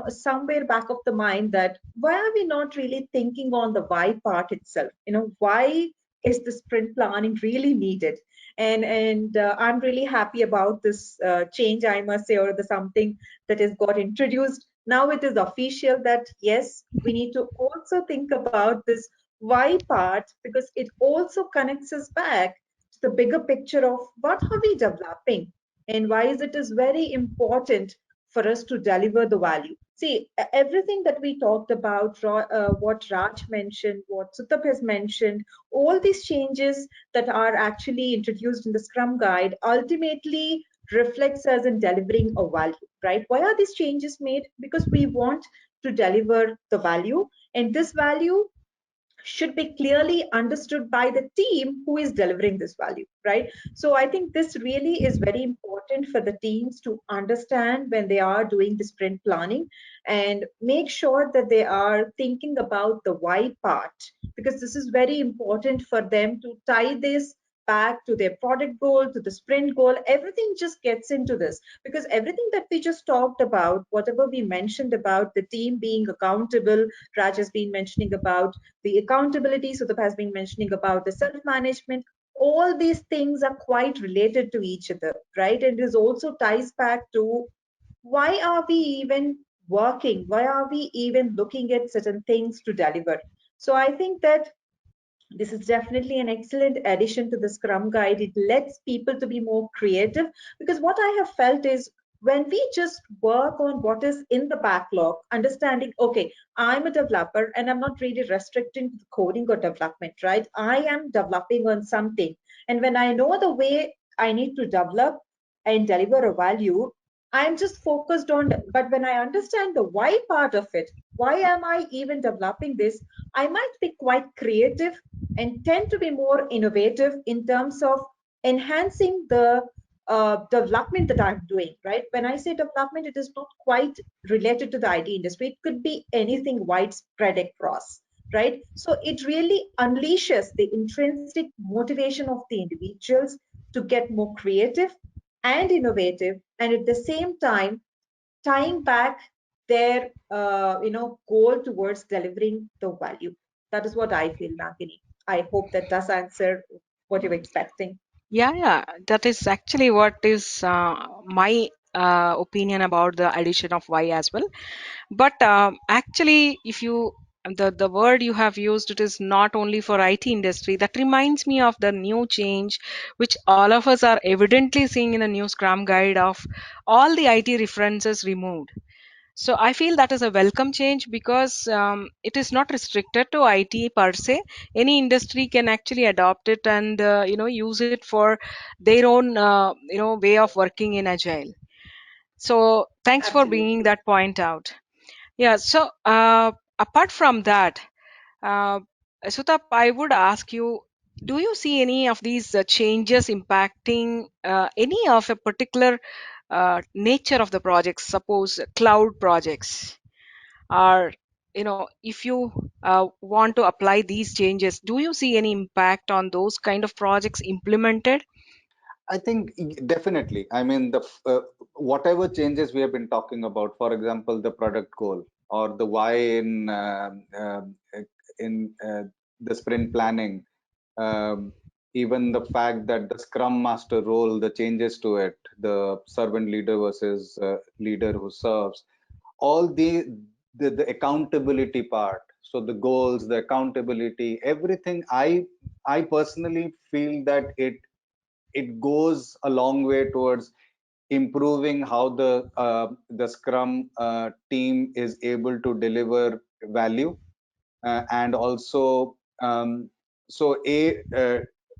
somewhere back of the mind that why are we not really thinking on the why part itself? Why is the sprint planning really needed? And I'm really happy about this change, I must say, or the something that has got introduced. Now it is official that yes, we need to also think about this why part, because it also connects us back to the bigger picture of what are we developing and why is it is very important for us to deliver the value. See, everything that we talked about, what Raj mentioned, what Sutap has mentioned, all these changes that are actually introduced in the Scrum Guide ultimately reflects us in delivering a value, right? Why are these changes made? Because we want to deliver the value, and this value should be clearly understood by the team who is delivering this value, right? So I think this really is very important for the teams to understand when they are doing the sprint planning, and make sure that they are thinking about the why part, because this is very important for them to tie this back to their product goal, to the sprint goal. Everything just gets into this, because everything that we just talked about, whatever we mentioned about the team being accountable, Raj has been mentioning about the accountability, Sudhap has been mentioning about the self-management, all these things are quite related to each other, right? And this also ties back to why are we even working? Why are we even looking at certain things to deliver? So I think that this is definitely an excellent addition to the Scrum Guide. It lets people to be more creative, because what I have felt is when we just work on what is in the backlog, understanding, okay, I'm a developer and I'm not really restricting to coding or development, right? I am developing on something. And when I know the way I need to develop and deliver a value, I'm just focused on, but when I understand the why part of it, why am I even developing this? I might be quite creative and tend to be more innovative in terms of enhancing the development that I'm doing, right? When I say development, it is not quite related to the IT industry. It could be anything widespread across, right? So it really unleashes the intrinsic motivation of the individuals to get more creative and innovative, and at the same time tying back their goal towards delivering the value. That is what I feel, Nagini. I hope that does answer what you're expecting. Yeah, that is actually what is my opinion about the addition of Y as well. But actually, if you the word you have used, it is not only for IT industry. That reminds me of the new change, which all of us are evidently seeing in the new Scrum Guide of all the IT references removed. So I feel that is a welcome change because it is not restricted to IT per se. Any industry can actually adopt it and use it for their own way of working in Agile. So thanks for bringing Absolutely. that point out. Yeah. So apart from that, uh, Sutap, I would ask you, do you see any of these changes impacting any of a particular nature of the projects? Suppose cloud projects, or if you want to apply these changes, do you see any impact on those kind of projects implemented? I think definitely. I mean, whatever changes we have been talking about, for example, the product goal or the why in the sprint planning, um, even the fact that the Scrum Master role, the changes to it, the servant leader versus leader who serves, all the accountability part. So the goals, the accountability, everything. I personally feel that it goes a long way towards improving how the Scrum team is able to deliver value, and also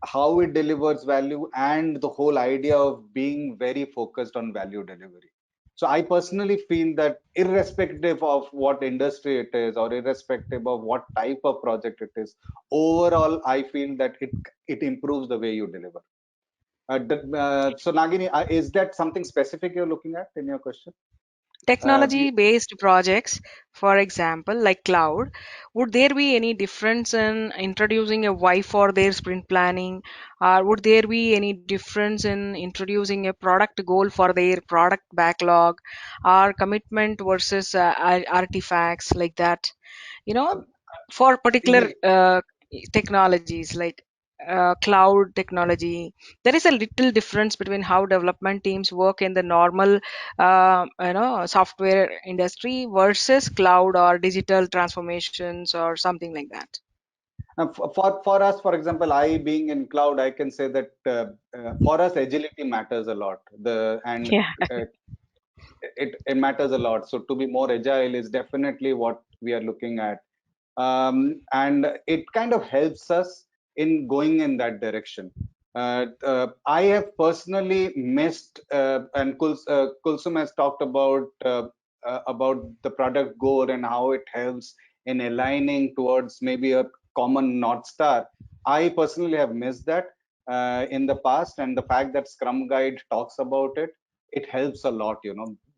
how it delivers value, and the whole idea of being very focused on value delivery. So I personally feel that irrespective of what industry it is, or irrespective of what type of project it is, overall I feel that it improves the way you deliver. So Nagini, is that something specific you're looking at in your question? Technology based projects, for example, like cloud, would there be any difference in introducing a why for their sprint planning, or would there be any difference in introducing a product goal for their product backlog, or commitment versus artifacts, like that, you know Uh, for particular yes. technologies like cloud technology? There is a little difference between how development teams work in the normal software industry versus cloud or digital transformations or something like that. For us, for example, I being in cloud, I can say that for us agility matters a lot. Yeah. Uh, it matters a lot. So to be more agile is definitely what we are looking at, and it kind of helps us in going in that direction. I have personally missed, and Kulsum has talked about the product goal and how it helps in aligning towards maybe a common North Star. I personally have missed that in the past, and the fact that Scrum Guide talks about it, it helps a lot.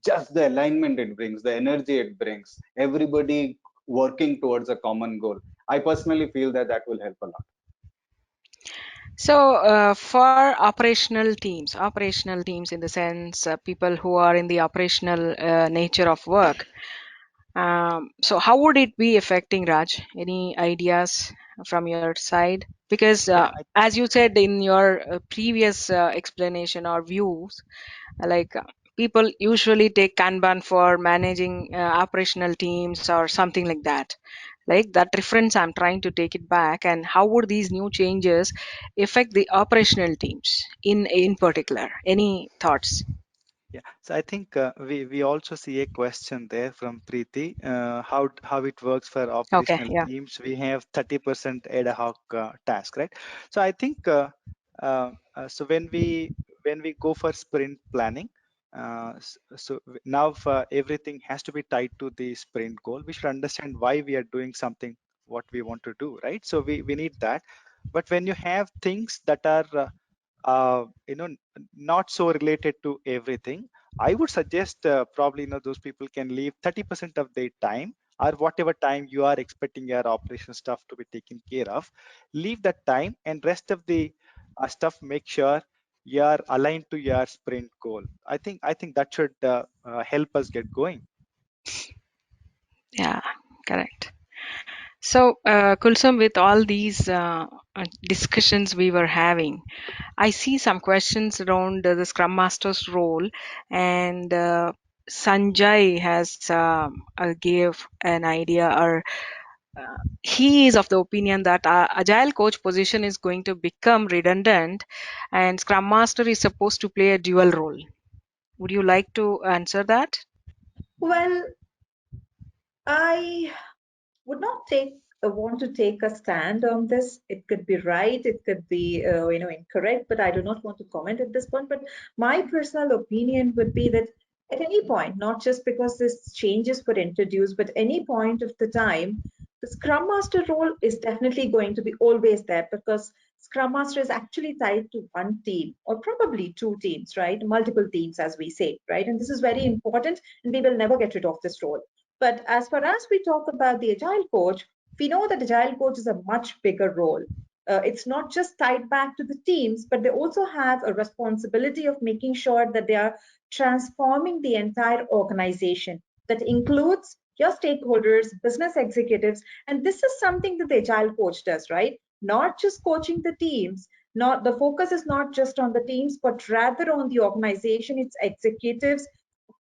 Just the alignment it brings, the energy it brings, everybody working towards a common goal. I personally feel that that will help a lot. So, for operational teams in the sense people who are in the operational nature of work. So, how would it be affecting, Raj? Any ideas from your side? Because, Yeah, as you said in your previous explanation or views, like people usually take Kanban for managing operational teams or something like that. Like that reference, I'm trying to take it back. And how would these new changes affect the operational teams in particular? Any thoughts? yeah. So I think we also see a question there from Preeti. How it works for Okay, operational yeah. teams? We have 30% ad hoc task, right? So I think so when we go for sprint planning, now everything has to be tied to the sprint goal. We should understand why we are doing something, what we want to do, right? So we need that. But when you have things that are not so related to everything, I would suggest probably those people can leave 30% of their time, or whatever time you are expecting your operation stuff to be taken care of. Leave that time, and rest of the stuff, make sure you are aligned to your sprint goal. I think that should help us get going. Yeah, correct. So, Kulsum, with all these discussions we were having, I see some questions around the Scrum Master's role, and Sanjay has gave an idea, or he is of the opinion that Agile coach position is going to become redundant, and Scrum Master is supposed to play a dual role. Would you like to answer that? Well, I would not want to take a stand on this. It could be right, it could be incorrect, but I do not want to comment at this point. But my personal opinion would be that at any point, not just because this changes were introduced, but any point of the time, the Scrum Master role is definitely going to be always there, because Scrum Master is actually tied to one team or probably two teams, right? Multiple teams, as we say, right? And this is very important, and we will never get rid of this role. But as far as we talk about the Agile coach, we know that Agile coach is a much bigger role. It's not just tied back to the teams, but they also have a responsibility of making sure that they are transforming the entire organization. That includes your stakeholders, business executives, and this is something that the Agile coach does, right? Not just coaching the teams, not the focus is not just on the teams, but rather on the organization, its executives,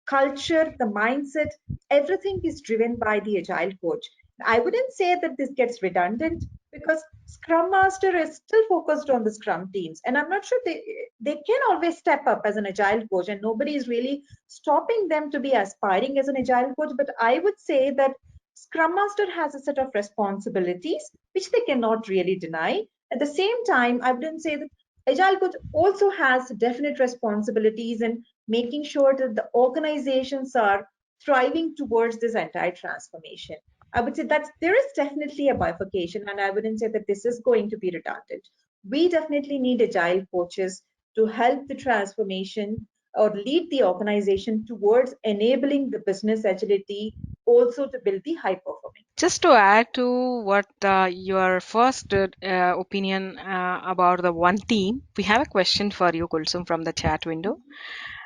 culture, the mindset, everything is driven by the Agile coach. I wouldn't say that this gets redundant, because Scrum Master is still focused on the Scrum teams. And I'm not sure they can always step up as an Agile coach, and nobody is really stopping them to be aspiring as an Agile coach. But I would say that Scrum Master has a set of responsibilities which they cannot really deny. At the same time, I wouldn't say that Agile coach also has definite responsibilities in making sure that the organizations are thriving towards this entire transformation. I would say that there is definitely a bifurcation, and I wouldn't say that this is going to be redundant. We definitely need Agile coaches to help the transformation or lead the organization towards enabling the business agility, also to build the high performing. Just to add to what your first opinion about the one team, we have a question for you, Kulsum, from the chat window.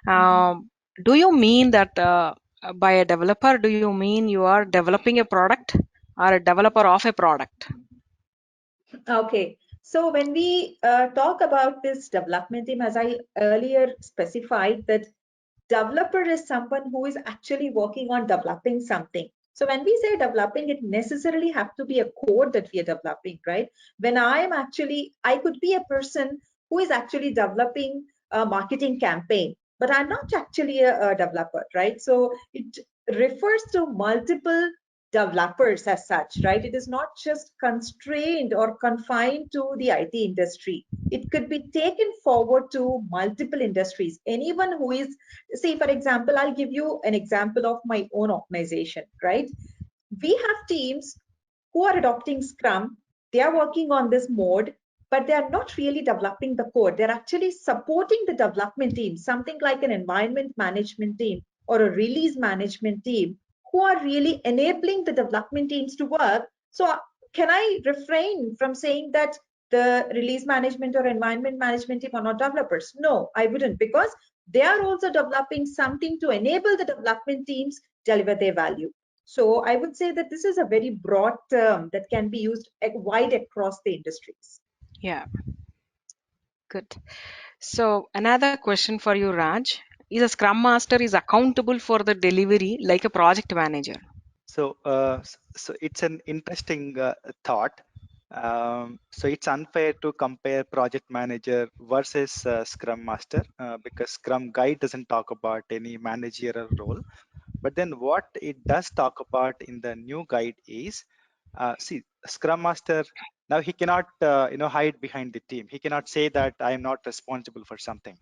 Do you mean that by a developer, do you mean you are developing a product or a developer of a product? Okay, so when we talk about this development team, as I earlier specified, that developer is someone who is actually working on developing something. So when we say developing, it necessarily have to be a code that we are developing, right? When I could be a person who is actually developing a marketing campaign, but I'm not actually a developer, right? So it refers to multiple developers as such, right? It is not just constrained or confined to the IT industry. It could be taken forward to multiple industries. Anyone who is, see, for example, I'll give you an example of my own organization, right? We have teams who are adopting Scrum. They are working on this mode, but they are not really developing the code. They're actually supporting the development team, something like an environment management team or a release management team, who are really enabling the development teams to work. So can I refrain from saying that the release management or environment management team are not developers? No, I wouldn't, because they are also developing something to enable the development teams deliver their value. So I would say that this is a very broad term that can be used wide across the industries. Yeah, good. So another question for you, Raj. Is a Scrum Master is accountable for the delivery like a project manager? So it's an interesting thought. So it's unfair to compare project manager versus Scrum Master because Scrum Guide doesn't talk about any managerial role. But then what it does talk about in the new guide is, see, Scrum Master, now he cannot hide behind the team. He cannot say that I am not responsible for something,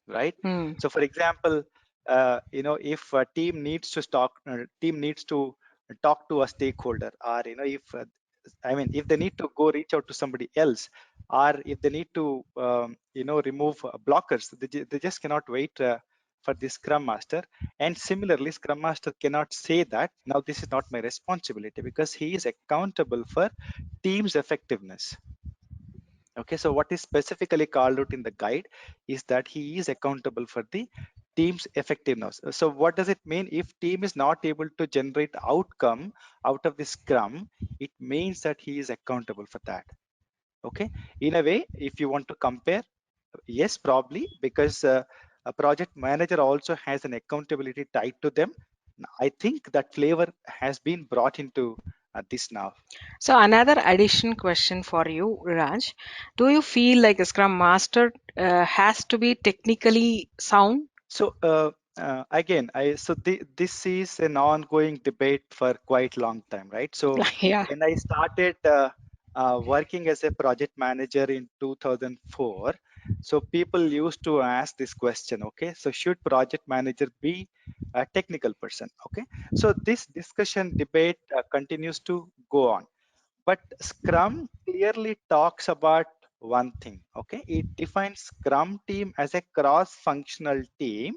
right? Hmm. So for example, if a team needs to talk to a stakeholder, or if they need to go reach out to somebody else, or if they need to remove blockers, they just cannot wait for the Scrum Master. And similarly, Scrum Master cannot say that now this is not my responsibility, because he is accountable for team's effectiveness. Okay, so what is specifically called out in the guide is that he is accountable for the team's effectiveness. So what does it mean? If team is not able to generate outcome out of the Scrum, it means that he is accountable for that. Okay, in a way, if you want to compare, yes, probably, because a project manager also has an accountability tied to them. I think that flavor has been brought into this now. So another addition question for you, Raj. Do you feel like a Scrum Master has to be technically sound? So again, this is an ongoing debate for quite long time, right? So Yeah. when I started working as a project manager in 2004, so people used to ask this question, okay? So should project manager be a technical person? Okay, so this discussion debate continues to go on, but Scrum clearly talks about one thing. Okay, it defines Scrum team as a cross-functional team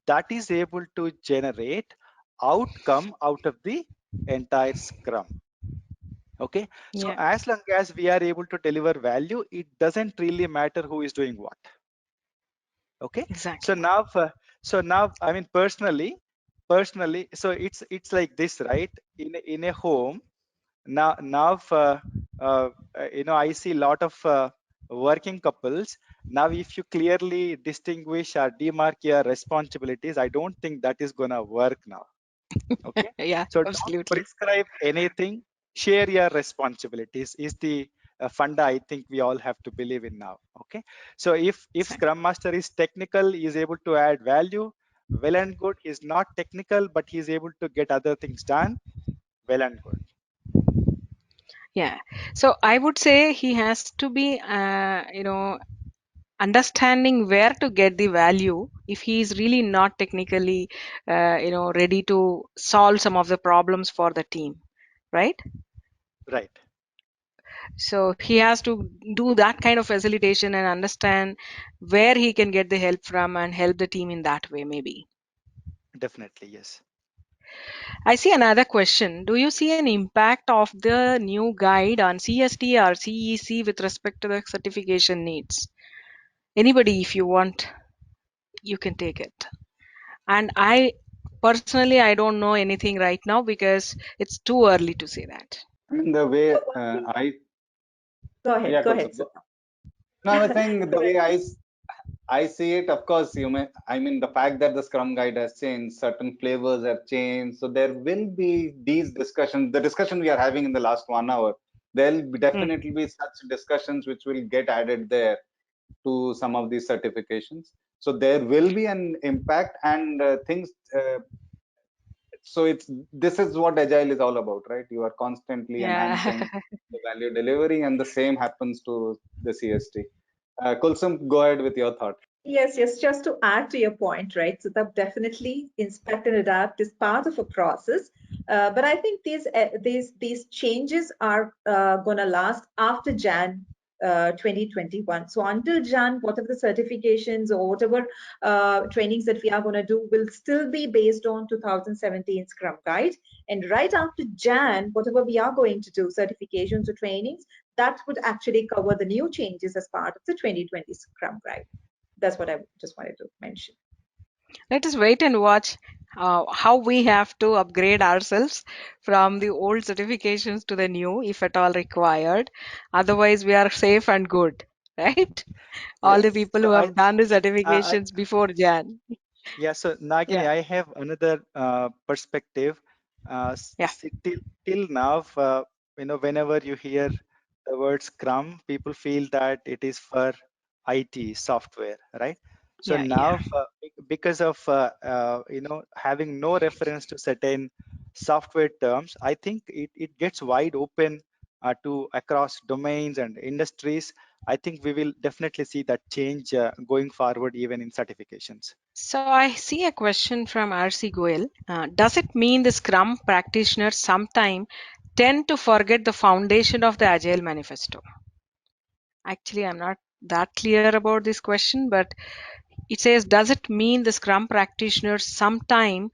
that is able to generate outcome out of the entire Scrum. Okay, so Yeah, as long as we are able to deliver value, it doesn't really matter who is doing what. Okay, so exactly. now I mean, personally, so it's like this, right? In a home, now uh, I see a lot of working couples. Now if you clearly distinguish or demark your responsibilities, I don't think that is gonna work now. Okay, Yeah, so don't absolutely. prescribe anything, share your responsibilities is the funda I think we all have to believe in now. Okay, so if Exactly. Scrum Master is technical, he is able to add value, well and good. He's not technical but he's able to get other things done, well and good. Yeah. So I would say he has to be, understanding where to get the value if he is really not technically, ready to solve some of the problems for the team, right? Right. So he has to do that kind of facilitation and understand where he can get the help from and help the team in that way, maybe. Definitely, yes. I see another question. Do you see an impact of the new guide on CST or CEC with respect to the certification needs? Anybody, if you want, you can take it. And I personally, I don't know anything right now because it's too early to say that. I mean, the way So one thing, I go yeah, ahead, Kulsum, Sudha. no, I was saying the Go way ahead. I see it, of course, you may, I mean, the fact that the Scrum Guide has changed, certain flavors have changed. So there will be these discussions, the discussion we are having in the last 1 hour, there'll be Mm. definitely be such discussions which will get added there to some of these certifications. So there will be an impact, and things So this is what Agile is all about, right? You are constantly Yeah. enhancing the value delivery, and the same happens to the CST. Kulsum, go ahead with your thought. Yes, yes. Just to add to your point, right? So that definitely inspect and adapt is part of a process. But I think these changes are going to last after Jan 2021. So until Jan, whatever the certifications or whatever trainings that we are going to do will still be based on 2017 Scrum Guide. And right after Jan, whatever we are going to do, certifications or trainings, that would actually cover the new changes as part of the 2020 Scrum Guide. That's what I just wanted to mention. Let us wait and watch how we have to upgrade ourselves from the old certifications to the new, if at all required. Otherwise, we are safe and good, right? All the Yes. people So who have done the I certifications before Jan. Yeah, so Nagini, Yeah, I have another perspective. yeah, Till now, whenever you hear the word Scrum, people feel that it is for IT software, right? So yeah, yeah. now, because of having no reference to certain software terms, I think it gets wide open to across domains and industries. I think we will definitely see that change going forward, even in certifications. So I see a question from RC Goel. Does it mean the Scrum practitioners sometimes tend to forget the foundation of the Agile Manifesto? Actually, I'm not that clear about this question, but it says, does it mean the Scrum practitioners sometimes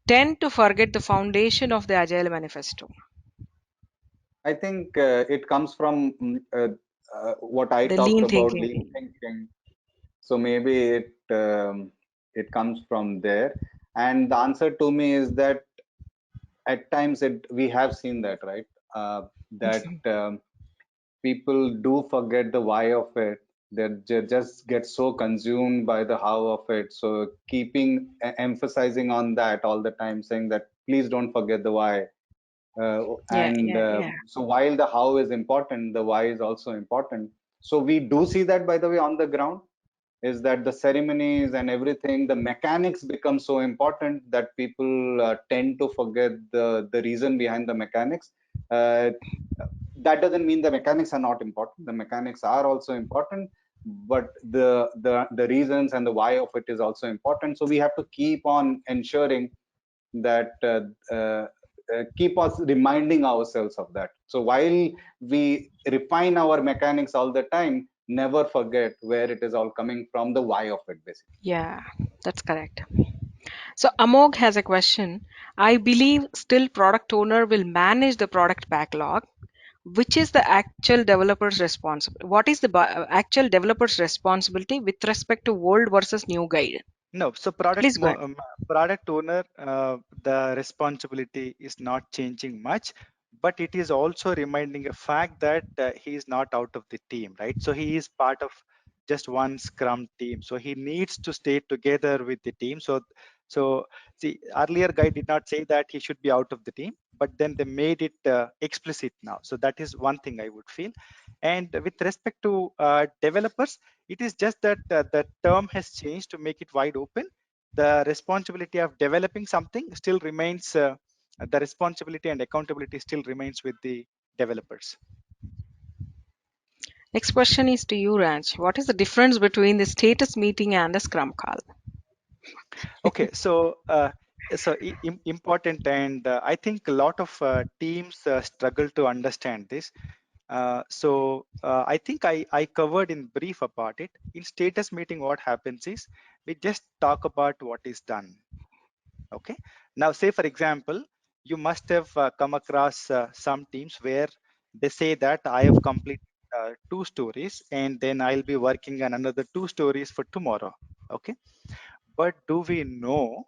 tend to forget the foundation of the Agile Manifesto? I think it comes from what I The talked lean about, thinking. lean thinking. So maybe it comes from there. And the answer to me is that at times we have seen that, right? That people do forget the why of it. They just get so consumed by the how of it. So keeping emphasizing on that all the time, saying that please don't forget the why. Yeah, And yeah, yeah. So while the how is important, the why is also important. So we do see that, by the way, on the ground, is that the ceremonies and everything, the mechanics become so important that people tend to forget the reason behind the mechanics. Uh, that doesn't mean the mechanics are not important. The mechanics are also important, but the reasons and the why of it is also important. So we have to keep on ensuring that keep us reminding ourselves of that. So while we refine our mechanics all the time, never forget where it is all coming from, the why of it, basically. Yeah, that's correct. So Amog has a question. I believe still product owner will manage the product backlog. Which is the actual developer's responsibility? What is the actual developer's responsibility with respect to old versus new guide? No, so Please go ahead. product owner, the responsibility is not changing much, but it is also reminding a fact that he is not out of the team, right? So he is part of just one Scrum team, so he needs to stay together with the team. So see, earlier guy did not say that he should be out of the team, but then they made it explicit now. So that is one thing I would feel. And with respect to developers, it is just that the term has changed to make it wide open. The responsibility of developing something still remains, the responsibility and accountability still remains with the developers. Next question is to you, Raj. What is the difference between the status meeting and the Scrum call? Okay, so important, and I think a lot of teams struggle to understand this. I think I covered in brief about it. In status meeting, what happens is we just talk about what is done. Okay. Now, say for example, you must have come across some teams where they say that I have completed 2 stories and then I'll be working on another 2 stories for tomorrow. Okay. But do we know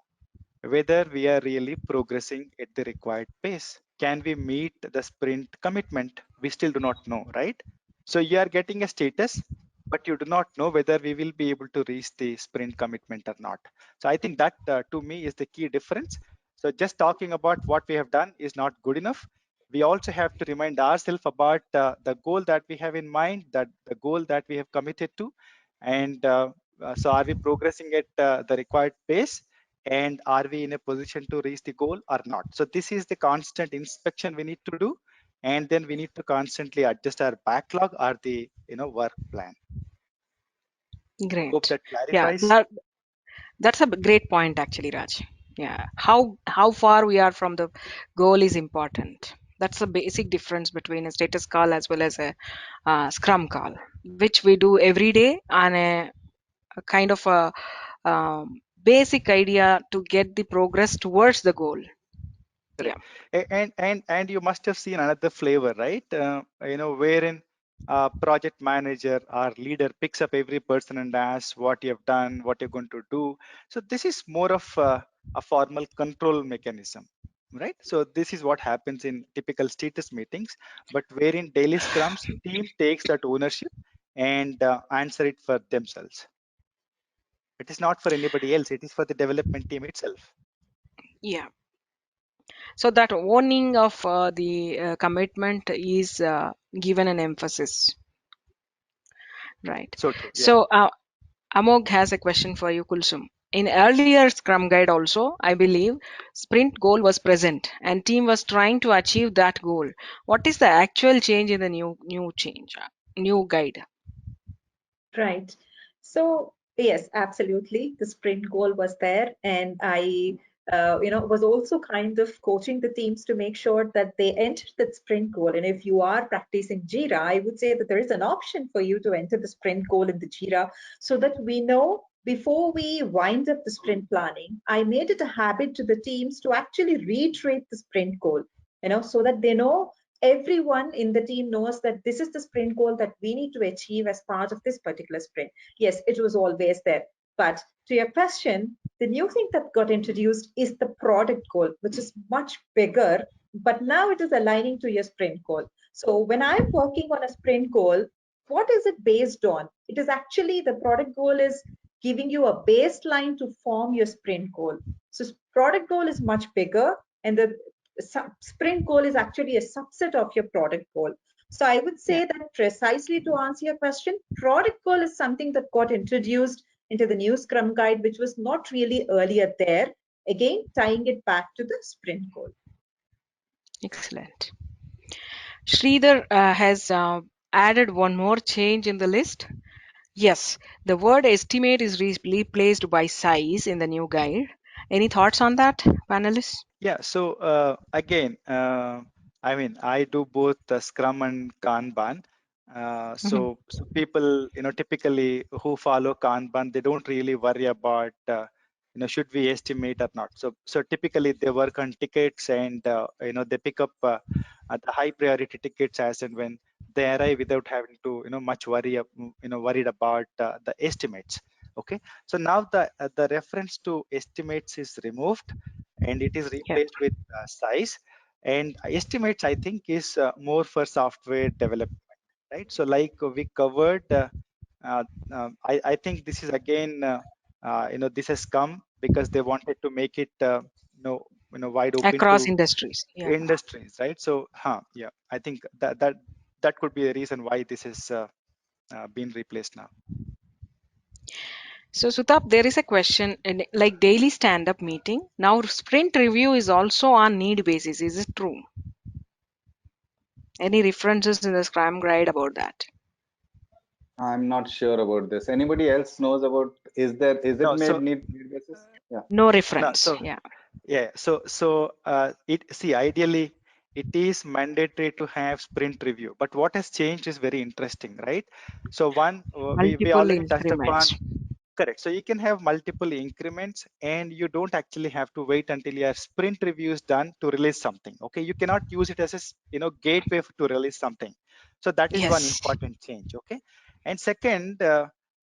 whether we are really progressing at the required pace? Can we meet the sprint commitment? We still do not know, right? So you are getting a status, but you do not know whether we will be able to reach the sprint commitment or not. So I think that to me is the key difference. So just talking about what we have done is not good enough. We also have to remind ourselves about the goal that we have in mind, that the goal that we have committed to, and so are we progressing at the required pace? and are we in a position to reach the goal or not. So this is the constant inspection we need to do, and then we need to constantly adjust our backlog or the work plan. Hope Great. that Yeah, clarifies. that's a great point actually, Raj. Yeah, how far we are from the goal is important. That's the basic difference between a status call as well as a Scrum call, which we do every day on a kind of a basic idea to get the progress towards the goal. Yeah. Correct. And you must have seen another flavor, right? Wherein project manager or leader picks up every person and asks what you have done, what you're going to do. So this is more of a formal control mechanism, right? So this is what happens in typical status meetings, but wherein daily scrums, team takes that ownership and answer it for themselves. It is not for anybody else. It is for the development team itself. Yeah. So that owning of the commitment is given an emphasis, right? So true. Yeah. So Amog has a question for you, Kulsum. In earlier Scrum Guide also, I believe, sprint goal was present and team was trying to achieve that goal. What is the actual change in the new guide? Right. So yes, absolutely. The sprint goal was there, and I, was also kind of coaching the teams to make sure that they entered that sprint goal. And if you are practicing Jira, I would say that there is an option for you to enter the sprint goal in the Jira, so that we know before we wind up the sprint planning. I made it a habit to the teams to actually reiterate the sprint goal, so that they know, everyone in the team knows that this is the sprint goal that we need to achieve as part of this particular sprint. Yes, it was always there. But to your question, the new thing that got introduced is the product goal, which is much bigger, but now it is aligning to your sprint goal. So when I'm working on a sprint goal, what is it based on? It is actually, the product goal is giving you a baseline to form your sprint goal. So product goal is much bigger, and the sprint goal is actually a subset of your product goal. So I would Yeah. say that, precisely to answer your question, product goal is something that got introduced into the new Scrum Guide, which was not really earlier there. Again, tying it back to the sprint goal. Excellent. Sridhar has added one more change in the list. Yes, the word estimate is replaced by size in the new guide. Any thoughts on that, panelists? Yeah, so again, I mean, I do both Scrum and Kanban. Mhm. So people, typically who follow Kanban, they don't really worry about, should we estimate or not. So typically they work on tickets and, they pick up the high priority tickets as and when they arrive without having to, much worried about the estimates. Okay, so now the reference to estimates is removed and it is Yeah, replaced with size, and estimates I think is more for software development, right? So like we covered, uh, I think this is again this has come because they wanted to make it wide open across to industries. Yeah. industries, right? So yeah, I think that could be a reason why this has been replaced now. So, Sutap, there is a question in like daily stand up meeting. Now, sprint review is also on need basis. Is it true? Any references in the Scrum Guide about that? I'm not sure about this. Anybody else knows about, is it No, made so need basis? Yeah. No no, reference. so Yeah. yeah, it see ideally it is mandatory to have sprint review, but what has changed is very interesting, right? So one we Multiple already touched upon. increments. Correct. So you can have multiple increments and you don't actually have to wait until your sprint review is done to release something. Okay. You cannot use it as a gateway to release something. So that is one Yes. important change. Okay. And second,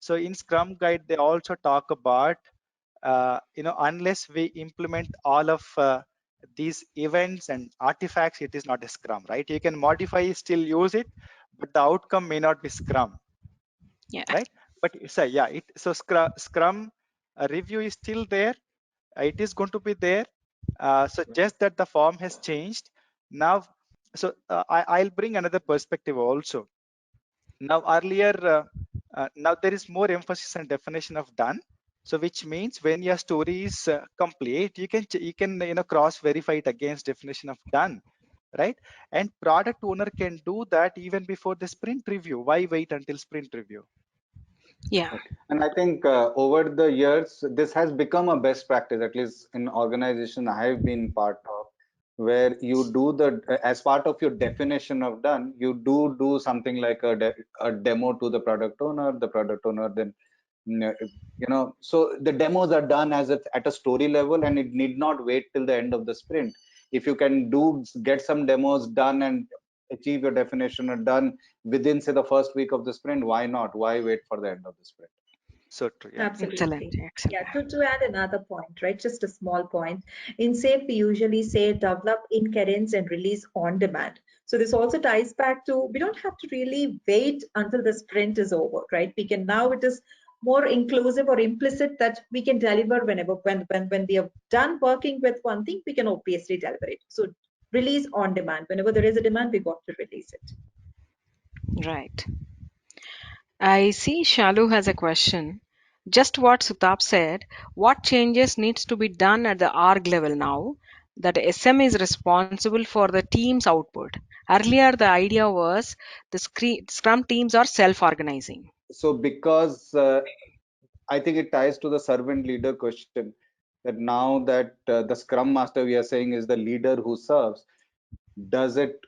so in Scrum Guide, they also talk about, unless we implement all of these events and artifacts, it is not a Scrum, right? You can modify, still use it, but the outcome may not be Scrum, Yeah. right? But so yeah, so Scrum review is still there. It is going to be there. So just that the form has changed now. So I'll bring another perspective also. Now earlier, now there is more emphasis and definition of done. So which means when your story is complete, you can cross verify it against definition of done, right? And product owner can do that even before the sprint review. Why wait until sprint review? Yeah. Right. And I think over the years, this has become a best practice, at least in organization I have been part of, where you do as part of your definition of done, you do something like a demo to the product owner then, so the demos are done at a story level, and it need not wait till the end of the sprint. If you can get some demos done and achieve your definition or done within, say, the first week of the sprint, why not? Why wait for the end of the sprint? So true. Yeah. Excellent. Absolutely. Excellent. Yeah, to add another point, right? Just a small point. In SAFe, we usually say develop in cadence and release on demand. So this also ties back to we don't have to really wait until the sprint is over, right? We can now it is more inclusive or implicit that we can deliver whenever when we are done working with one thing, we can obviously deliver it. So release on demand. Whenever there is a demand, we got to release it. Right. I see Shalu has a question. Just what Sutap said, what changes needs to be done at the org level now that SM is responsible for the team's output? Earlier, the idea was the Scrum teams are self-organizing. So because I think it ties to the servant leader question, that now that the Scrum Master we are saying is the leader who serves, does it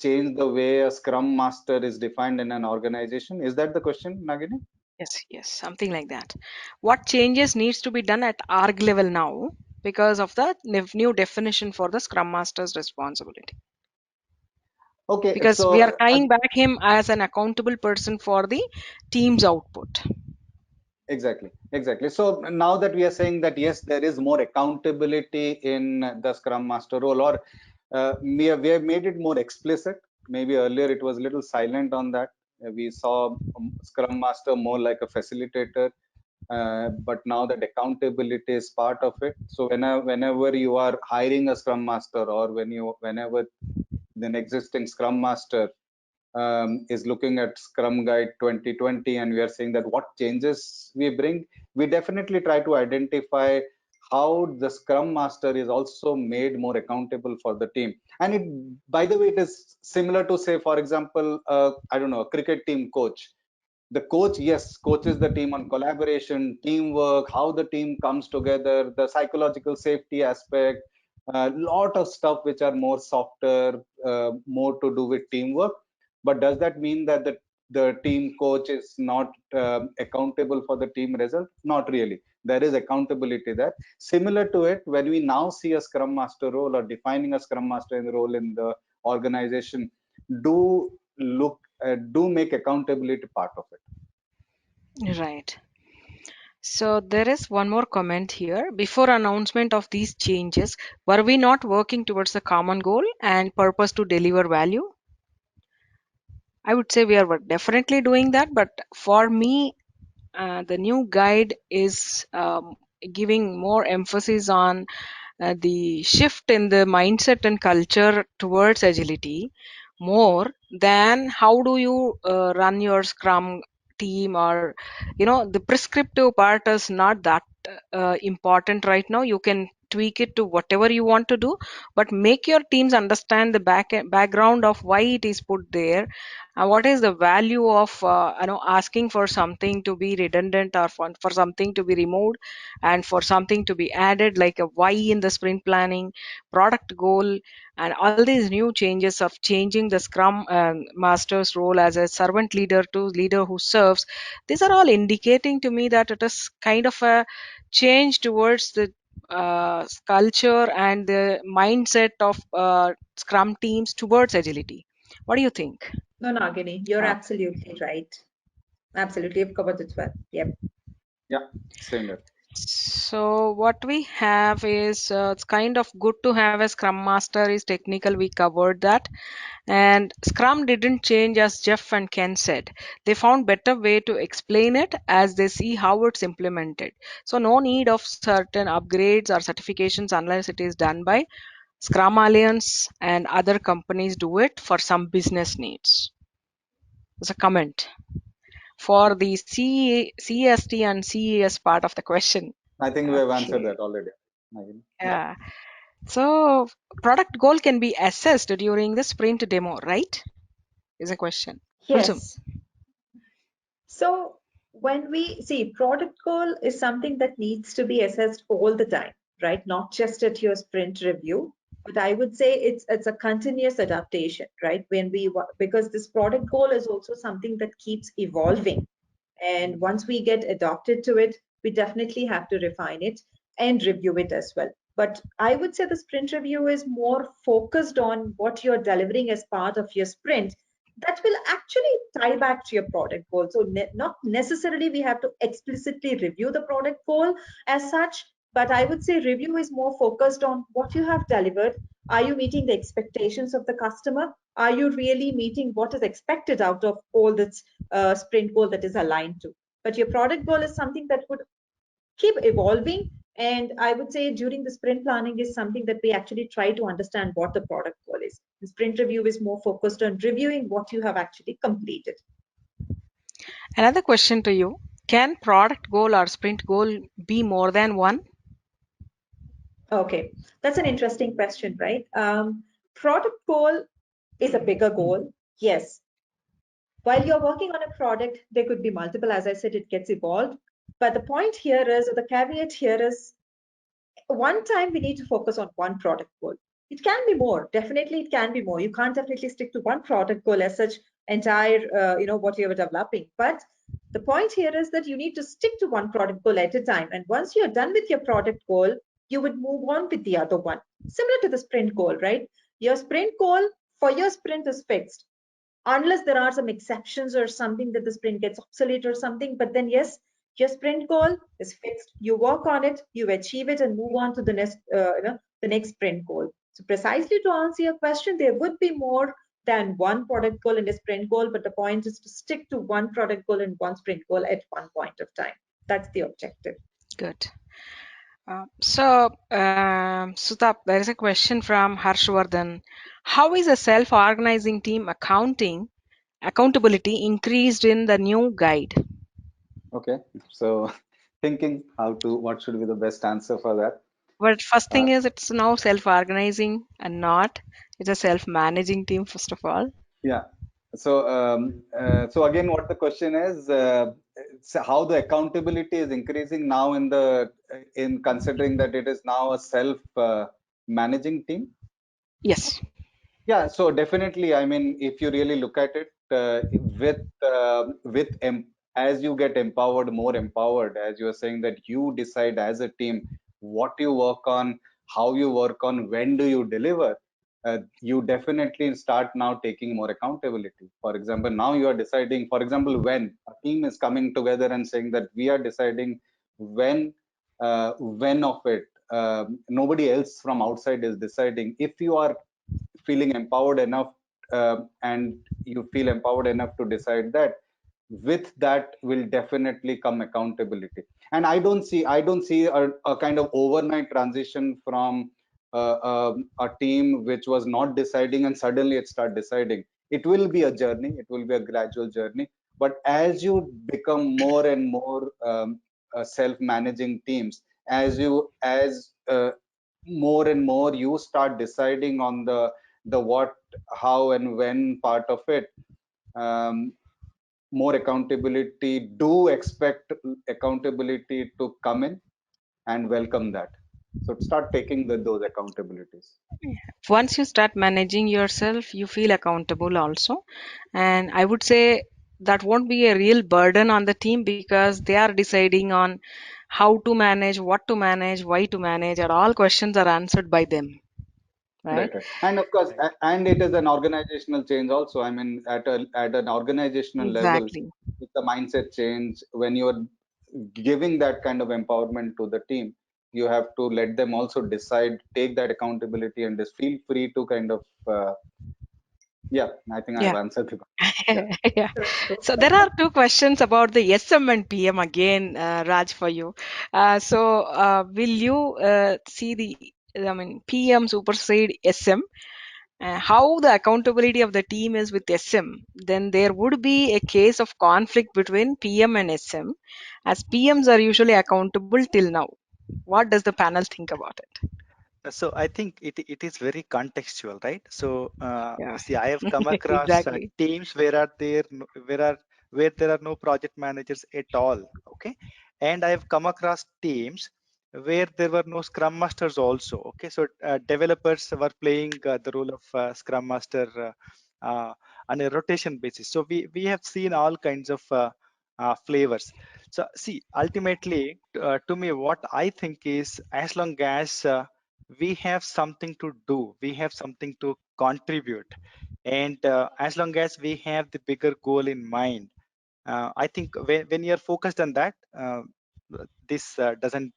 change the way a Scrum Master is defined in an organization? Is that the question, Nagini? Yes, something like that. What changes needs to be done at org level now because of the new definition for the Scrum Master's responsibility? Okay, Because we are so tying back him as an accountable person for the team's output. exactly. So now that we are saying that yes, there is more accountability in the Scrum Master role, or we have made it more explicit. Maybe earlier it was a little silent on that. We saw Scrum Master more like a facilitator, but now that accountability is part of it. So whenever you are hiring a Scrum Master, or whenever an existing Scrum Master is looking at Scrum Guide 2020, and we are saying that what changes we bring, we definitely try to identify how the Scrum Master is also made more accountable for the team. And it, by the way, it is similar to, say, for example, I don't know, a cricket team coach. The coach, yes, coaches the team on collaboration, teamwork, how the team comes together, the psychological safety aspect, a lot of stuff which are more softer, more to do with teamwork. But does that mean that the team coach is not accountable for the team result? Not really. There is accountability there. Similar to it, when we now see a Scrum Master role or defining a Scrum Master role in the organization, do do make accountability part of it. Right. So there is one more comment here. Before announcement of these changes, were we not working towards the common goal and purpose to deliver value? I would say we are definitely doing that, but for me, the new guide is giving more emphasis on the shift in the mindset and culture towards agility more than how do you run your Scrum team, or the prescriptive part is not that important right now. You can tweak it to whatever you want to do, but make your teams understand the background of why it is put there, and what is the value of asking for something to be redundant, or for something to be removed and for something to be added, like a why in the sprint planning, product goal, and all these new changes of changing the Scrum master's role as a servant leader to leader who serves. These are all indicating to me that it is kind of a change towards the culture and the mindset of Scrum teams towards agility. What do you think? No, Nagini, you're Uh, absolutely right. Absolutely, you've covered it well. Yep. Yeah, same here. So what we have is it's kind of good to have a Scrum Master is technical. We covered that, and Scrum didn't change as Jeff and Ken said. They found better way to explain it as they see how it's implemented. So no need of certain upgrades or certifications unless it is done by Scrum Alliance and other companies do it for some business needs. As a comment. for the CST and CES part of the question. I think we have answered Okay. that already. Nagini. Yeah. So product goal can be assessed during the sprint demo, right? Is a question. Kulsum. Yes. So when we see product goal is something that needs to be assessed all the time, right? Not just at your sprint review, but I would say it's a continuous adaptation, right? Because this product goal is also something that keeps evolving. And once we get adopted to it, we definitely have to refine it and review it as well. But I would say the sprint review is more focused on what you're delivering as part of your sprint that will actually tie back to your product goal. So not necessarily we have to explicitly review the product goal as such, but I would say review is more focused on what you have delivered. Are you meeting the expectations of the customer? Are you really meeting what is expected out of all this sprint goal that is aligned to? But your product goal is something that would keep evolving. And I would say during the sprint planning is something that we actually try to understand what the product goal is. The sprint review is more focused on reviewing what you have actually completed. Another question to you. Can product goal or sprint goal be more than one? Okay, that's an interesting question, right? Product goal is a bigger goal. Yes. While you're working on a product, there could be multiple. As I said, it gets evolved. But the point here is, or the caveat here is, one time we need to focus on one product goal. It can be more. Definitely, it can be more. You can't definitely stick to one product goal as such entire, what you're developing. But the point here is that you need to stick to one product goal at a time. And once you're done with your product goal, you would move on with the other one. Similar to the sprint goal, right? Your sprint goal for your sprint is fixed unless there are some exceptions or something that the sprint gets obsolete or something. But then, yes, your sprint goal is fixed. You work on it, you achieve it, and move on to the next sprint goal. So, precisely to answer your question, there would be more than one product goal and a sprint goal, but the point is to stick to one product goal and one sprint goal at one point of time. That's the objective. Good. Sutap, there is a question from Harshvardhan. How is a self-organizing team accountability increased in the new guide? Okay, so thinking what should be the best answer for that. But first Uh, thing is it's now self-organizing and not. It's a self-managing team, first of all. yeah. So again, what the question is, how the accountability is increasing now in considering that it is now a self managing team. Yes. Yeah, so definitely, I mean, if you really look at it, as you get empowered, more empowered, as you are saying that you decide as a team what you work on, how you work on, when do you deliver, you definitely start now taking more accountability. For example, now you are deciding, for example, when a team is coming together and saying that we are deciding when of it. Nobody else from outside is deciding. If you are feeling empowered enough and you feel empowered enough to decide that, with that will definitely come accountability. And I don't see a kind of overnight transition from a team which was not deciding and suddenly it start deciding. It will be a journey, it will be a gradual journey, but as you become more and more self-managing teams, as more and more you start deciding on the what, how, and when part of it. um, More accountability, do expect accountability to come in and welcome that. So start taking those accountabilities. Once you start managing yourself, you feel accountable also. And I would say that won't be a real burden on the team because they are deciding on how to manage, what to manage, why to manage, and all questions are answered by them. Right? Right, right. And of course, and it is an organizational change also. I mean, at an organizational level, Exactly. it's a mindset change. When you're giving that kind of empowerment to the team, you have to let them also decide, take that accountability, and just feel free to kind of yeah. I think I've Yeah. answered the yeah. Yeah. So there are two questions about the SM and PM again, Raj, for you. Will you see the, I mean, PM supersede SM? how the accountability of the team is with SM, then there would be a case of conflict between PM and SM, as PMs are usually accountable till now. What does the panel think about it? So I think it is very contextual, right? So Yeah, see, I have come across exactly. teams where are there where there are no project managers at all. Okay, and I have come across teams where there were no scrum masters also. Okay, so developers were playing the role of scrum master on a rotation basis. So we have seen all kinds of flavors. So see, ultimately, to me, what I think is, as long as we have something to do, we have something to contribute, and as long as we have the bigger goal in mind, I think when you're focused on that, this doesn't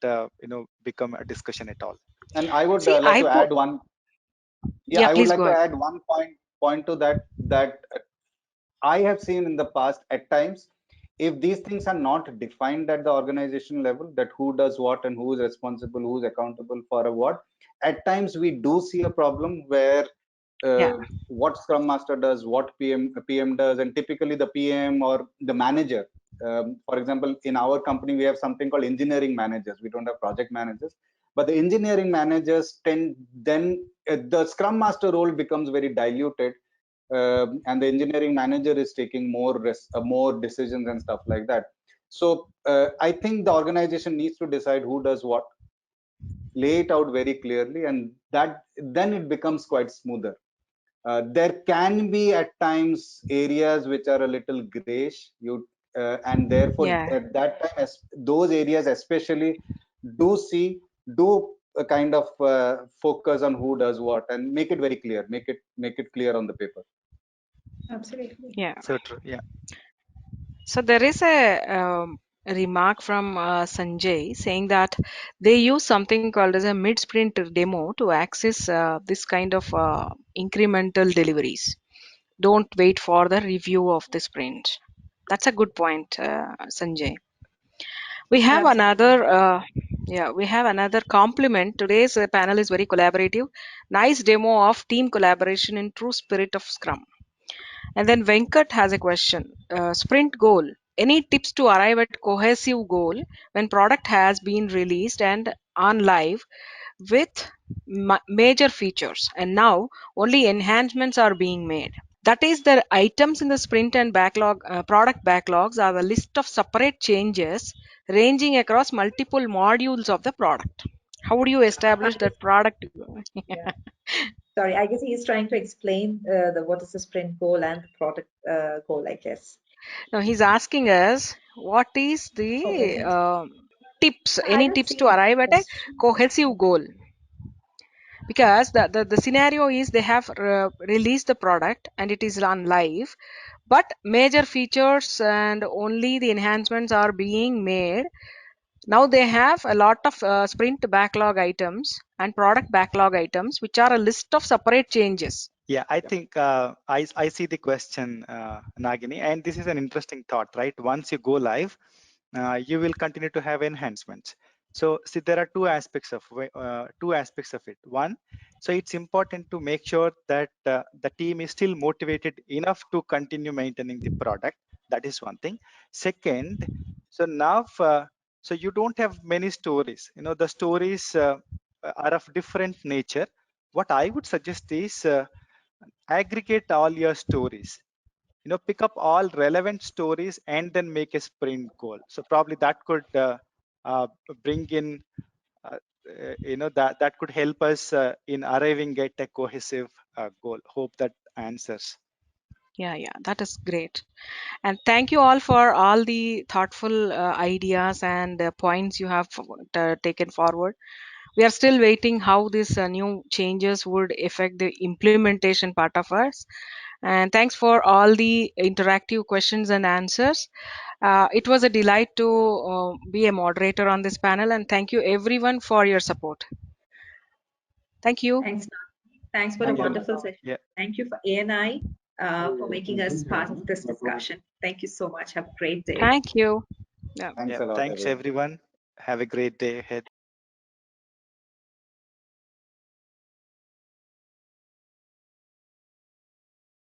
become a discussion at all. And I would See, like to add one. Yeah, yeah, I would please like go to ahead. add one point to that I have seen in the past at times, if these things are not defined at the organization level, that who does what and who is responsible, who is accountable for a what, at times we do see a problem where Yeah, what Scrum Master does, what PM does, and typically the PM or the manager. For example, in our company, we have something called engineering managers. We don't have project managers, but the engineering managers tend then the Scrum Master role becomes very diluted, and the engineering manager is taking more decisions and stuff like that. So I think the organization needs to decide who does what, lay it out very clearly, and that then it becomes quite smoother. There can be at times areas which are a little grayish, and therefore yeah, at that time, as those areas especially, do see do a kind of focus on who does what and make it very clear, make it clear on the paper. Absolutely. yeah. So true. Yeah. So there is a remark from Sanjay saying that they use something called as a mid-sprint demo to access this kind of incremental deliveries. Don't wait for the review of the sprint. That's a good point, Sanjay. We have Absolutely. another, we have another compliment. Today's panel is very collaborative. Nice demo of team collaboration in true spirit of Scrum. And then Venkat has a question. Sprint goal. Any tips to arrive at cohesive goal when product has been released and on live with major features, and now only enhancements are being made? That is, the items in the sprint and backlog product backlogs are a list of separate changes ranging across multiple modules of the product. How would you I establish guess, that product? yeah. Sorry, I guess he is trying to explain the what is the sprint goal and the product goal, I guess. Now he's asking us what is Oh, the Venkat. tips, I any don't tips see to the arrive at a question. cohesive goal? Because the scenario is they have released the product and it is on live, but major features and only the enhancements are being made. Now they have a lot of sprint backlog items and product backlog items, which are a list of separate changes. Yeah, I think I see the question, Nagini, and this is an interesting thought, right? Once you go live, you will continue to have enhancements. So see, there are two aspects of it. One, so it's important to make sure that the team is still motivated enough to continue maintaining the product. That is one thing. Second, so now so you don't have many stories. You know, the stories are of different nature. What I would suggest is aggregate all your stories, pick up all relevant stories and then make a sprint goal. So probably that could uh, bring in uh, that could help us in arriving at a cohesive goal. Hope that answers. Yeah, that is great. And thank you all for all the thoughtful ideas and points you have taken forward. We are still waiting how these new changes would affect the implementation part of us. And thanks for all the interactive questions and answers. It was a delight to be a moderator on this panel, and thank you everyone for your support. Thank you. Thanks. Thanks for a Thank you. wonderful session. Yeah. Thank you for ANI for making us part of this discussion. Thank you so much. Have a great day. Thank you. Yeah. Thanks Yeah. a lot, Thanks everyone. everyone. Have a great day ahead.